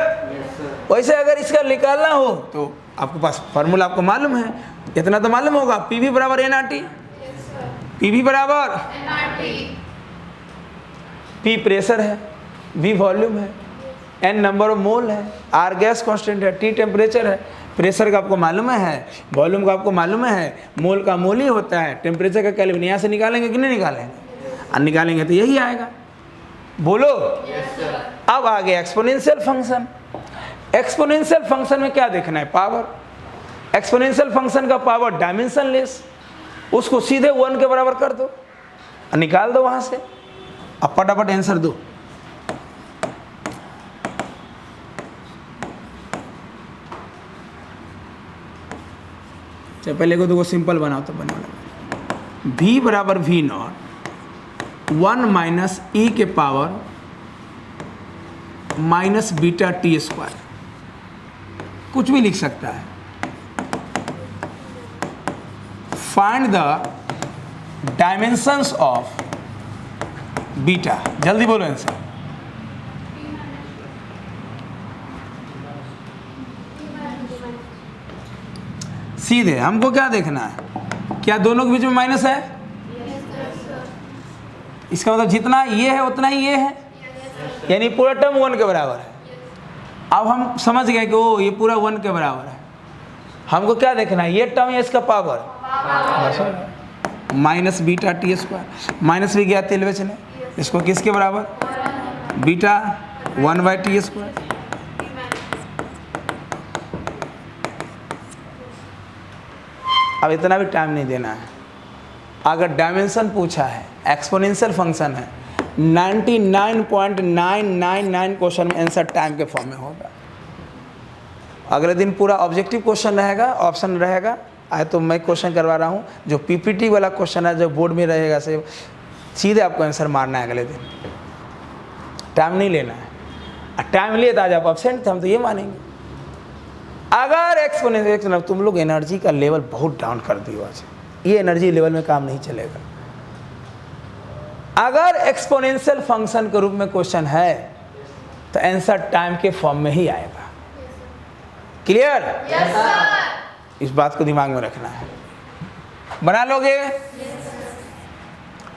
वैसे अगर इसका निकालना हो तो आपके पास फॉर्मूला आपको मालूम है, इतना तो मालूम होगा, पी वी बराबर N R T. P V बराबर पी प्रेशर है, वी वॉल्यूम है, एन नंबर ऑफ मोल है, आर गैस कांस्टेंट है, टी टेम्परेचर है। प्रेशर का आपको मालूम है, वॉल्यूम का आपको मालूम है, मोल का मोल ही होता है, टेम्परेचर का कैल्विन। यहाँ से निकालेंगे कि नहीं निकालेंगे? और निकालेंगे तो यही आएगा। बोलो। अब आ गया एक्सपोनेंशियल फंक्शन। एक्सपोनेंशियल फंक्शन में क्या देखना है? पावर। एक्सपोनेंशियल फंक्शन का पावर डायमेंशनलेस, उसको सीधे 1 के बराबर कर दो और निकाल दो वहां से। अब फटाफट आंसर दो। चलो पहले को सिंपल बनाओ तो बना लगा। v बराबर v नॉट 1 माइनस e के power minus beta T square, कुछ भी लिख सकता है। Find the dimensions of beta, जल्दी बोलो आंसर। सीधे हमको क्या देखना है? क्या दोनों के बीच में माइनस है? इसका मतलब जितना ये है उतना ही ये है, यानी पूरा टर्म 1 के बराबर है। अब हम समझ गए कि ओ ये पूरा 1 के बराबर है। हमको क्या देखना है? ये टर्म या इसका power, minus beta T square. Minus भी गया तेल बेचने, इसको किसके बराबर? Beta 1/t square. अब इतना भी टाइम नहीं देना है। अगर डायमेंशन पूछा है, एक्सपोनेंशियल फंक्शन है, 99.999 क्वेश्चन में आंसर टाइम के फॉर्म में होगा। अगले दिन पूरा ऑब्जेक्टिव क्वेश्चन रहेगा, ऑप्शन रहेगा। आए तो मैं क्वेश्चन करवा रहा हूँ, जो पीपीटी वाला क्वेश्चन है जो बोर्ड में रहेगा, से सीधे आपको आंसर मारना है अगले दिन। टाइम नहीं लेना है। टाइम लिए तो आज आप एब्सेंट थे, हम तो ये मानेंगे। अगर एक्सपोनेंशियल, तुम लोग एनर्जी का लेवल बहुत डाउन कर दियो आज, ये एनर्जी लेवल में काम नहीं चलेगा। अगर एक्सपोनेंशियल फंक्शन के रूप में क्वेश्चन है तो आंसर टाइम के फॉर्म में ही आएगा। क्लियर? Yes sir. इस बात को दिमाग में रखना है। बना लोगे?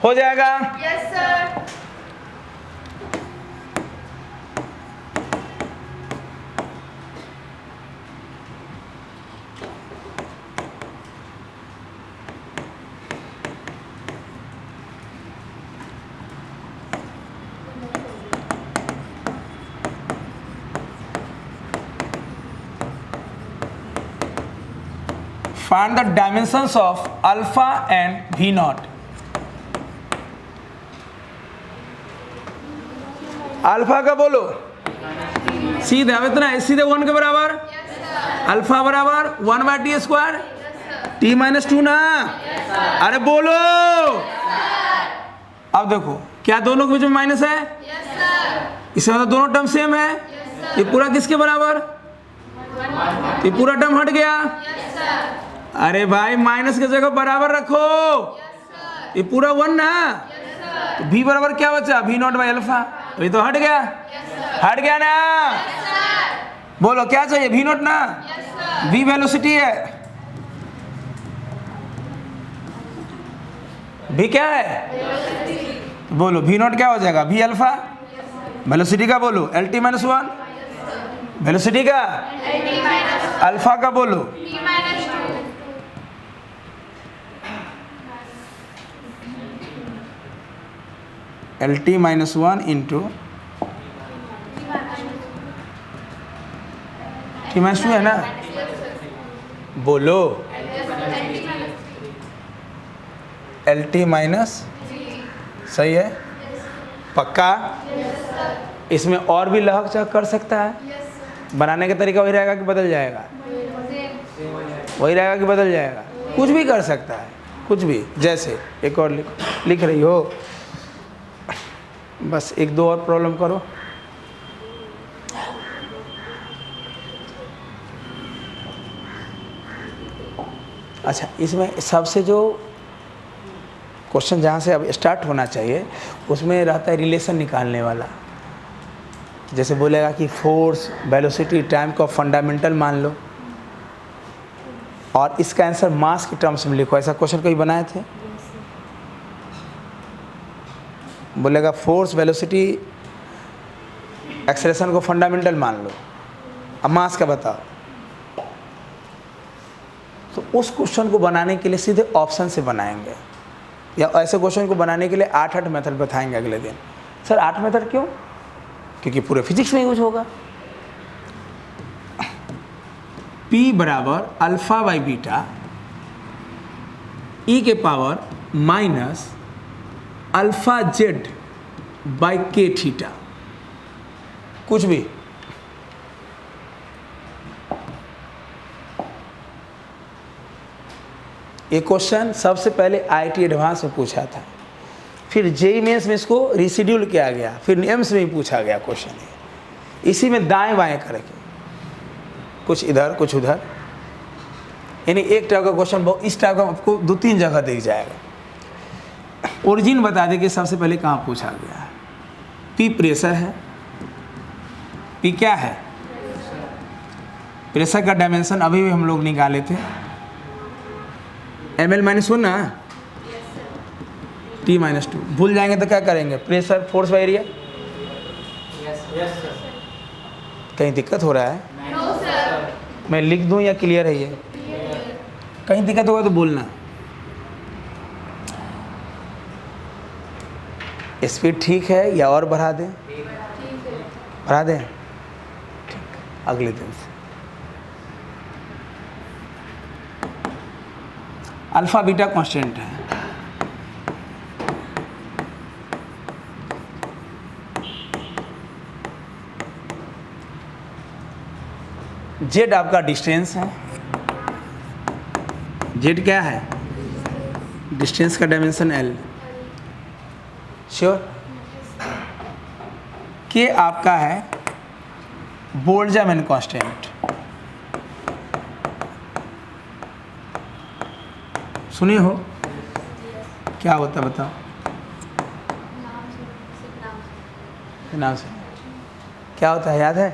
हो जाएगा? Yes sir. Find the dimensions of alpha and v naught. Alpha का बोलो, सीधे अब इतना है, सीधे 1 के बराबर। अल्फा बराबर 1/t², t-2 ना। अरे बोलो। अब देखो क्या दोनों के बीच में माइनस है? इसका मतलब दोनों टर्म सेम है। ये पूरा किसके बराबर? ये पूरा टर्म हट गया। अरे भाई माइनस की जगह बराबर रखो। ये पूरा 1 ना। तो v बराबर क्या बचा? v0/α। ये तो हट गया। हट गया ना। बोलो क्या चाहिए? v0 ना। v वेलोसिटी है। v क्या है? बोलो v0 क्या हो जाएगा? v α। वेलोसिटी का बोलो lt-1। वेलोसिटी का अल्फा का बोलो lt-1 इंटू t-2 है ना। बोलो lt- सही है पक्का? इसमें और भी लहक चहक कर सकता है। बनाने का तरीका वही रहेगा कि बदल जाएगा? वही रहेगा कि बदल जाएगा? कुछ भी कर सकता है, कुछ भी। जैसे एक और लिख रही हो, बस एक दो और प्रॉब्लम करो। अच्छा, इसमें सबसे जो क्वेश्चन जहाँ से अब स्टार्ट होना चाहिए उसमें रहता है रिलेशन निकालने वाला। जैसे बोलेगा कि फोर्स, वेलोसिटी, टाइम का फंडामेंटल मान लो और इसका आंसर मास के टर्म्स में लिखो। ऐसा क्वेश्चन कभी बनाए थे? बोलेगा फोर्स, वेलोसिटी, एक्सेलरेशन को फंडामेंटल मान लो, अब मास का बताओ। तो उस क्वेश्चन को बनाने के लिए सीधे ऑप्शन से बनाएंगे, या ऐसे क्वेश्चन को बनाने के लिए 8 मेथड बताएंगे अगले दिन। सर 8 मेथड क्यों? क्योंकि पूरे फिजिक्स में यूज होगा। P बराबर α/β e के पावर माइनस α/z/k θ। कुछ भी। ये क्वेश्चन सबसे पहले IIT एडवांस में पूछा था, फिर जेईई मेंस में इसको रिशेड्यूल किया गया, फिर एम्स में ही पूछा गया क्वेश्चन। इसी में दाएं बाएं करके कुछ इधर कुछ उधर, यानी एक टाइप का क्वेश्चन इस टाइप का आपको 2-3 जगह दिख जाएगा। ओरिजिन बता दें कि सबसे पहले कहाँ पूछा गया है। पी प्रेशर है। पी क्या है? प्रेशर का डायमेंशन अभी भी हम लोग निकाले थे, ml-1 ना, t-2। भूल जाएंगे तो क्या करेंगे? Pressure force by area. कहीं दिक्कत हो रहा है? मैं लिख दूं या क्लियर है ये? कहीं दिक्कत होगा तो बोलना। स्पीड ठीक है या और बढ़ा दें? बढ़ा दें? ठीक, अगले दिन से। अल्फा बीटा कांस्टेंट है। जेड आपका डिस्टेंस है। जेड क्या है? डिस्टेंस का डायमेंशन एल। श्योर? के आपका है बोल्ट्जमैन कांस्टेंट। सुने हो? क्या होता बताओ? नाम से क्या होता है याद है?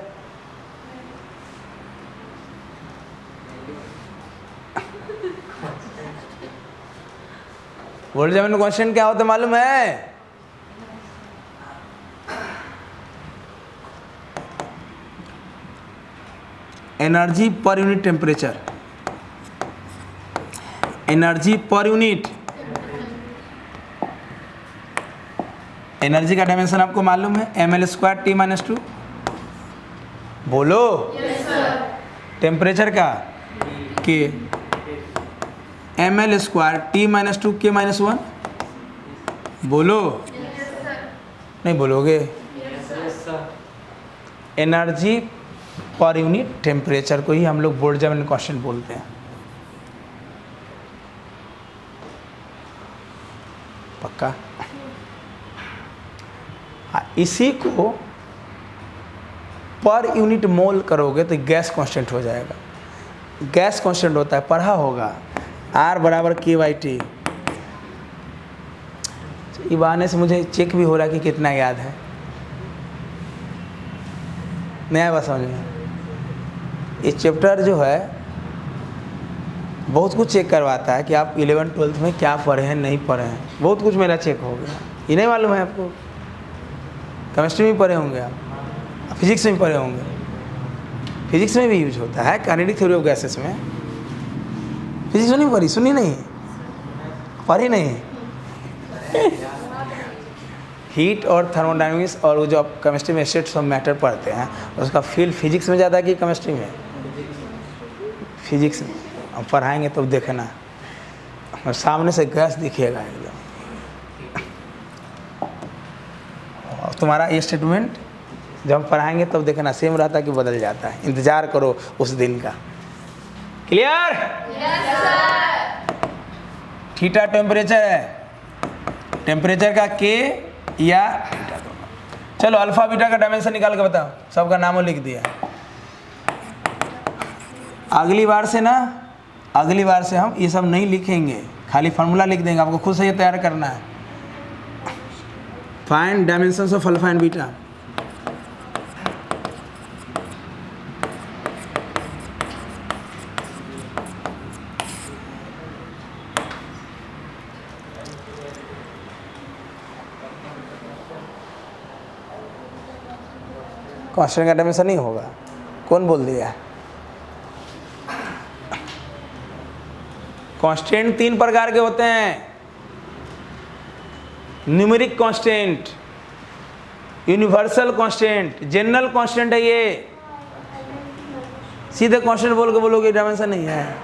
बोल्ट्जमैन कांस्टेंट क्या होता है मालूम है? Energy per unit temperature. Energy per unit. Energy का डायमेंशन आपको मालूम है? ml² t-2। बोलो। टेम्परेचर का के ml² t-2 k-1। बोलो। नहीं बोलोगे? एनर्जी पर यूनिट टेम्परेचर को ही हम लोग बोल्ट्जमैन कांस्टेंट बोलते हैं। पक्का? हाँ, इसी को पर यूनिट मोल करोगे तो गैस कांस्टेंट हो जाएगा। गैस कांस्टेंट होता है, पढ़ा होगा, R बराबर KT। ये बहाने से मुझे चेक भी हो रहा है कि कितना याद है। नया बात समझ में, ये चैप्टर जो है बहुत कुछ चेक करवाता है कि आप 11th-12th में क्या पढ़े हैं, नहीं पढ़े हैं। बहुत कुछ मेरा चेक हो गया। ये नहीं मालूम है आपको? केमिस्ट्री में पढ़े होंगे आप, फिजिक्स में पढ़े होंगे। फिजिक्स में भी यूज होता है काइनेटिक थ्योरी ऑफ गैसेस में। फिजिक्स में नहीं पढ़ी? सुनी नहीं? पढ़ी नहीं? हीट और थर्मोडायनेमिक्स और वो जो आप केमिस्ट्री में स्टेट्स ऑफ मैटर पढ़ते हैं, उसका फील्ड फिजिक्स में ज़्यादा कि केमिस्ट्री में? फिजिक्स में। अब पढ़ाएंगे तब देखना, और सामने से गैस दिखेगा एकदम। और तुम्हारा ये स्टेटमेंट जब हम पढ़ाएंगे तब देखना सेम रहता है कि बदल जाता है। इंतज़ार करो उस दिन का। Clear? Yes sir. Theta temperature है, टेम्परेचर का K या थीटा दोनों। चलो अल्फा बीटा का डायमेंशन निकाल के बताओ। सबका नामों लिख दिया। अगली बार से हम ये सब नहीं लिखेंगे, खाली फार्मूला लिख देंगे। आपको खुद से ये तैयार करना है। Find dimensions of alpha and beta. Constant का डायमेंशन नहीं होगा? कौन बोल दिया? कांस्टेंट 3 प्रकार के होते हैं। Numeric constant, universal constant, general constant है ये। सीधे कांस्टेंट बोल के बोलोगे डायमेंशन नहीं है।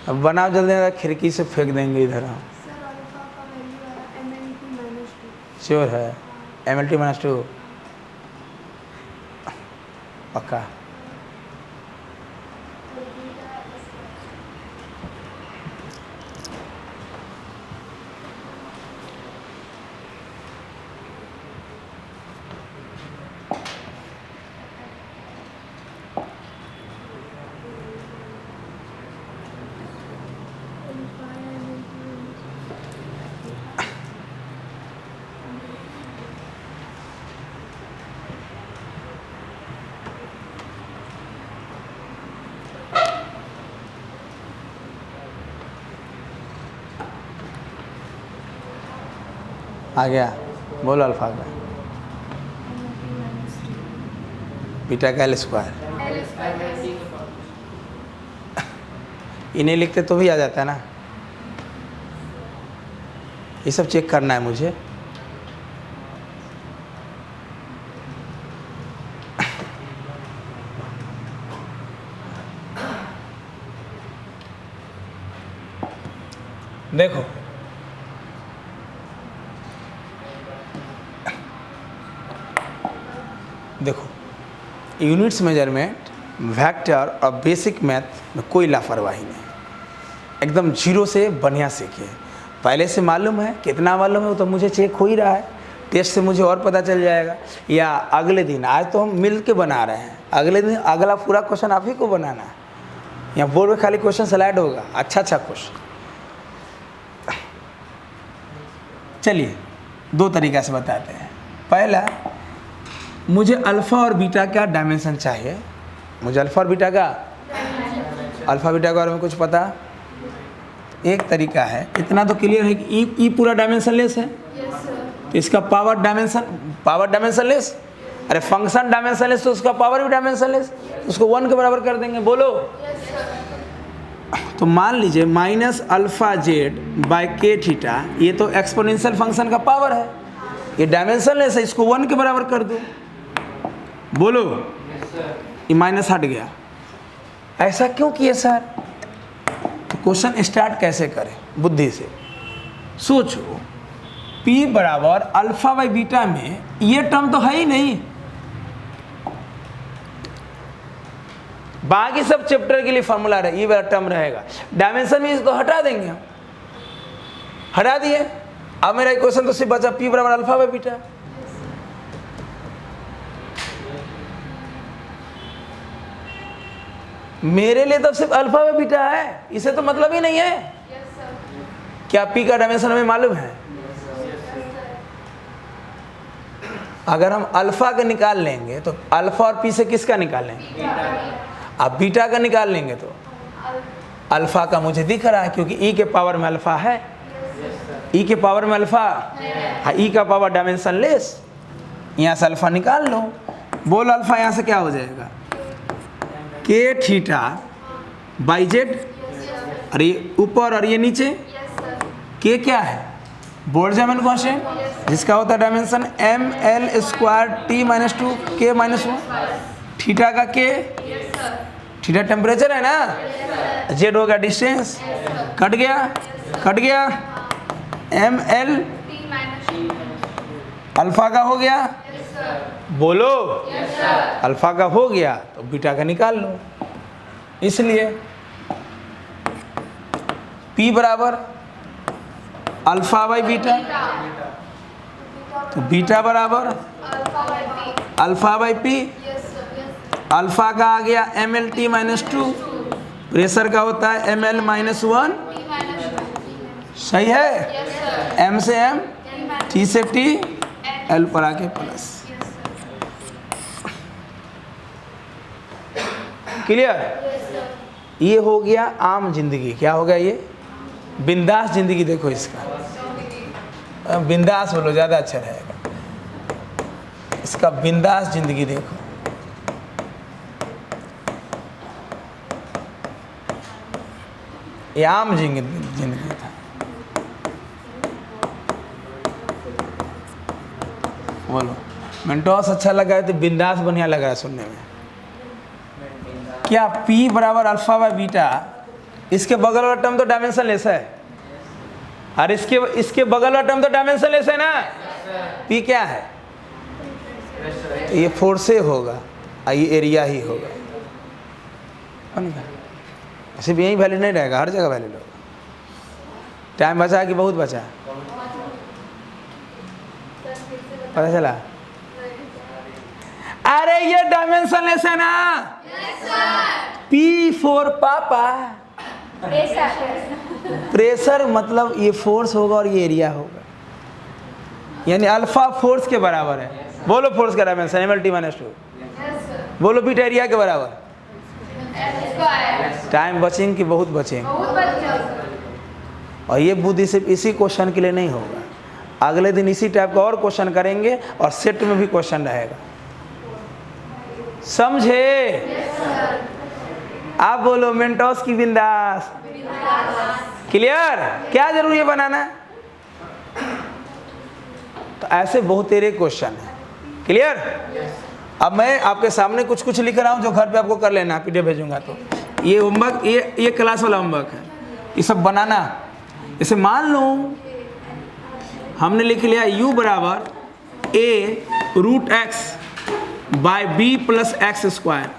अब बनाओ जल्दी, खिड़की से फेंक देंगे इधर हम। सर अल्फा का वैल्यू है MLT-2। श्योर है? MLT-2 पक्का? आ गया? बोलो अल्फा का। बीटा का L²। इन्हें लिखते तो भी आ जाता है ना। ये सब चेक करना है मुझे। देखो यूनिट्स मेजरमेंट, वेक्टर और बेसिक मैथ में कोई लापरवाही नहीं, एकदम जीरो से बढ़िया सीखिए। पहले से मालूम है, कितना मालूम है वो तो मुझे चेक हो ही रहा है। टेस्ट से मुझे और पता चल जाएगा, या अगले दिन। आज तो हम मिल के बना रहे हैं, अगले दिन अगला पूरा क्वेश्चन आप ही को बनाना है। यहाँ बोर्ड में खाली क्वेश्चन स्लाइड होगा, अच्छा क्वेश्चन। चलिए 2 तरीक़ा से बताते हैं। पहला, मुझे अल्फ़ा और बीटा का डायमेंशन चाहिए। मुझे अल्फ़ा और बीटा का के बारे में कुछ पता? एक तरीका है, इतना तो क्लियर है कि ई पूरा डायमेंशन लेस है। तो इसका पावर डायमेंशन लेस। अरे फंक्शन डायमेंशन लेस तो उसका पावर भी डायमेंशन लेस, उसको 1 के बराबर कर देंगे। बोलो। तो मान लीजिए -α/z/k θ, ये तो एक्सपोनेंशियल फंक्शन का पावर है, ये डायमेंशन लेस है, इसको 1 के बराबर कर दो। बोलो। ये माइनस हट गया। ऐसा क्यों किए सर? तो क्वेश्चन स्टार्ट कैसे करें? बुद्धि से सोचो। P बराबर अल्फा बाई बीटा में ये टर्म तो है ही नहीं, बाकी सब चैप्टर के लिए फॉर्मूला रहे, ये वाला टर्म रहेगा। डायमेंशन में इसको हटा देंगे हम, हटा दिए। अब मेरा इक्वेशन तो सिर्फ बचा P बराबर अल्फा बाई बीटा। मेरे लिए तो सिर्फ अल्फा बाई बीटा है, इसे तो मतलब ही नहीं है। क्या P का डायमेंशन हमें मालूम है? अगर हम अल्फा का निकाल लेंगे तो अल्फा और P से किसका निकालेंगे? अब बीटा का निकाल लेंगे तो अल्फा का मुझे दिख रहा है, क्योंकि E के पावर में अल्फा है। E के पावर में अल्फा, E का पावर डायमेंशन लेस। यहाँ से अल्फा निकाल लो, बोल अल्फा यहाँ से क्या हो जाएगा? के थीटा बाई जेड, और ये ऊपर और ये नीचे। के क्या है? बोल्ट्जमैन कांस्टेंट, जिसका होता है dimension ml² t-2 k -1। Theta का के, थीटा टेम्परेचर है ना, जेड होगा डिस्टेंस, कट गया ml अल्फा का हो गया, बोलो अल्फा का हो गया तो बीटा का निकाल लो। इसलिए P बराबर अल्फा बाई बीटा, तो बीटा बराबर अल्फा बाई P। अल्फा का आ गया ml/-2, प्रेशर का होता है ml-1, सही है। m से m, t से t, l पर आके प्लस। क्लियर? ये हो गया आम जिंदगी। क्या हो गया ये? बिंदास जिंदगी। देखो इसका बिंदास बोलो, ज़्यादा अच्छा रहेगा। इसका बिंदास जिंदगी देखो। ये आम जिंदगी था। बोलो मेंटोस अच्छा लगा है तो बिंदास बढ़िया लग रहा है सुनने में। क्या P बराबर अल्फा बाई बीटा, इसके बगल वाला टर्म तो डायमेंशन लेस है, और इसके बगल वाला टर्म तो डायमेंशन लेस है ना। P क्या है? तो ये फोर्स से होगा, ये एरिया ही होगा। सिर्फ यही वैल्यू नहीं रहेगा, हर जगह वैल्यू होगा। टाइम बचा कि बहुत बचा? पता चला? अरे ये डायमेंशन लेस है ना। P फॉर पापा, प्रेशर मतलब ये फोर्स होगा और ये एरिया होगा, यानी अल्फा फोर्स के बराबर है। बोलो फोर्स का डायमेंशन ml/-2, बोलो बीटा एरिया के बराबर। टाइम बचेंगे कि बहुत बचेंगे? और ये बुद्धि सिर्फ इसी क्वेश्चन के लिए नहीं होगा, अगले दिन इसी टाइप का और क्वेश्चन करेंगे और सेट में भी क्वेश्चन रहेगा। समझे? आप बोलो मेंटोस की बिंदास। क्लियर? क्या जरूरी है बनाना? तो ऐसे बहुत तेरे क्वेश्चन है। क्लियर? अब मैं आपके सामने कुछ कुछ लिख रहा हूँ जो घर पे आपको कर लेना, पीडीएफ भेजूंगा। तो ये होमवर्क, ये क्लास वाला होमवर्क है, ये सब बनाना। इसे मान लो हमने लिख लिया u बराबर a√x by b plus x²।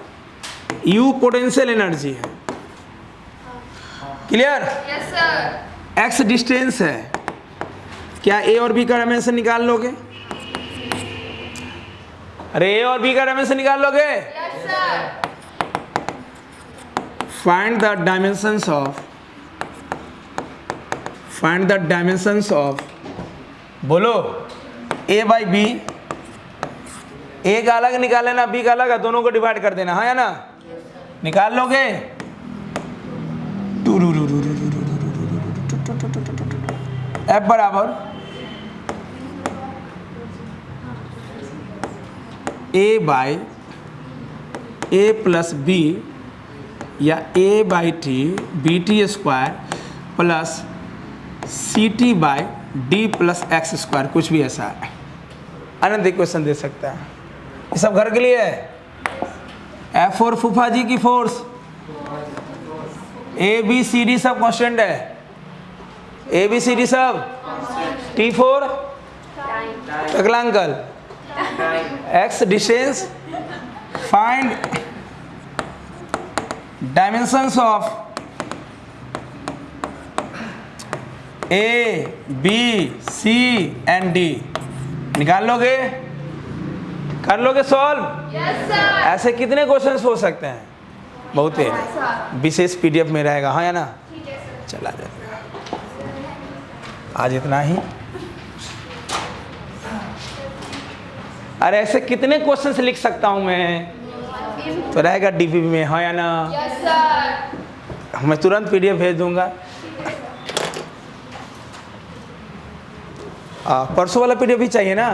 u potential energy है। Clear? Yes sir. x distance है। क्या a और b का डायमेंशन निकाल लोगे? अरे a और b का डायमेंशन निकाल लोगे? Yes sir. Find the dimensions of बोलो a बाई बी। a का अलग निकाल लेना, b का अलग है, दोनों को डिवाइड कर देना, हाँ या ना? निकाल लोगे? F बराबर a by a plus B या a by T BT² plus CT by D plus x², कुछ भी ऐसा है। अनंत इक्वेशन दे सकता है। ये सब घर के लिए है। F और फूफा जी की फोर्स, ABCD सब कांस्टेंट है। ABCD सब T4 अगला uncle, X distance, find dimensions of A B C and D. निकाल लोगे? कर लोगे सॉल्व? ऐसे कितने क्वेश्चंस हो सकते हैं? बहुत है, विशेष पीडीएफ में रहेगा, हाँ या ना? चला जाए, आज इतना ही। अरे ऐसे कितने क्वेश्चंस लिख सकता हूं मैं? तो रहेगा डीपीपी में, हाँ या ना? मैं तुरंत पीडीएफ भेज दूंगा। परसों वाला पीडीएफ भी चाहिए ना?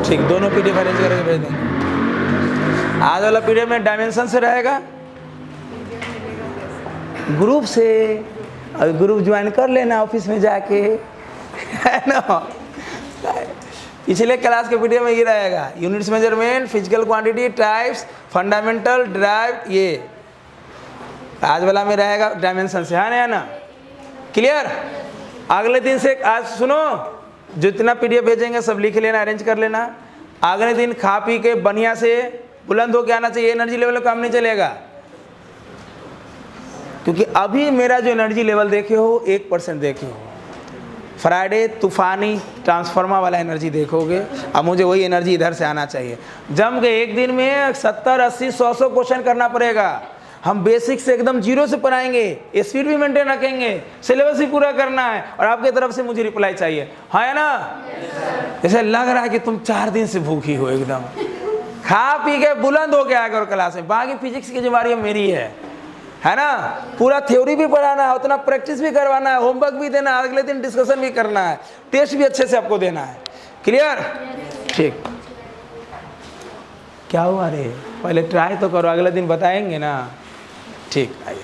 ठीक, दोनों पीडीएफ अरेंज करके भेज देंगे। आज वाला पीडीएफ में डायमेंशन से रहेगा, ग्रुप से, और ग्रुप ज्वाइन कर लेना ऑफिस में जाके, है ना? पिछले क्लास के पीडीएफ में ये रहेगा, units measurement, physical quantity, types, fundamental, drive, ये आज वाला में रहेगा डायमेंशन से, है ना? क्लियर? अगले दिन से, आज सुनो, जितना पीडीएफ भेजेंगे सब लिख लेना, अरेंज कर लेना। अगले दिन खा पी के बढ़िया से बुलंद होके आना चाहिए, एनर्जी लेवल काम नहीं चलेगा। क्योंकि अभी मेरा जो एनर्जी लेवल देखे हो 1% देखे हो, फ्राइडे तूफानी ट्रांसफार्मर वाला एनर्जी देखोगे। अब मुझे वही एनर्जी इधर से आना चाहिए। जम के एक दिन में 70, 80, 100 क्वेश्चन करना पड़ेगा। हम बेसिक से एकदम जीरो से पढ़ाएंगे, स्पीड भी मेंटेन रखेंगे, सिलेबस भी पूरा करना है, और आपके तरफ से मुझे रिप्लाई चाहिए, हाँ या ना? जैसे लग रहा है कि तुम 4 दिन से भूखी हो, एकदम खा पी के बुलंद हो के आएगा और क्लास में। बाकी फिजिक्स की जिम्मेदारी मेरी है ना? पूरा थ्योरी भी पढ़ाना है, उतना प्रैक्टिस भी करवाना है, होमवर्क भी देना है, अगले दिन डिस्कशन भी करना है, टेस्ट भी अच्छे से आपको देना है। क्लियर? ठीक, क्या हुआ रे? पहले ट्राई तो करो, अगले दिन बताएंगे ना। ठीक, आइए।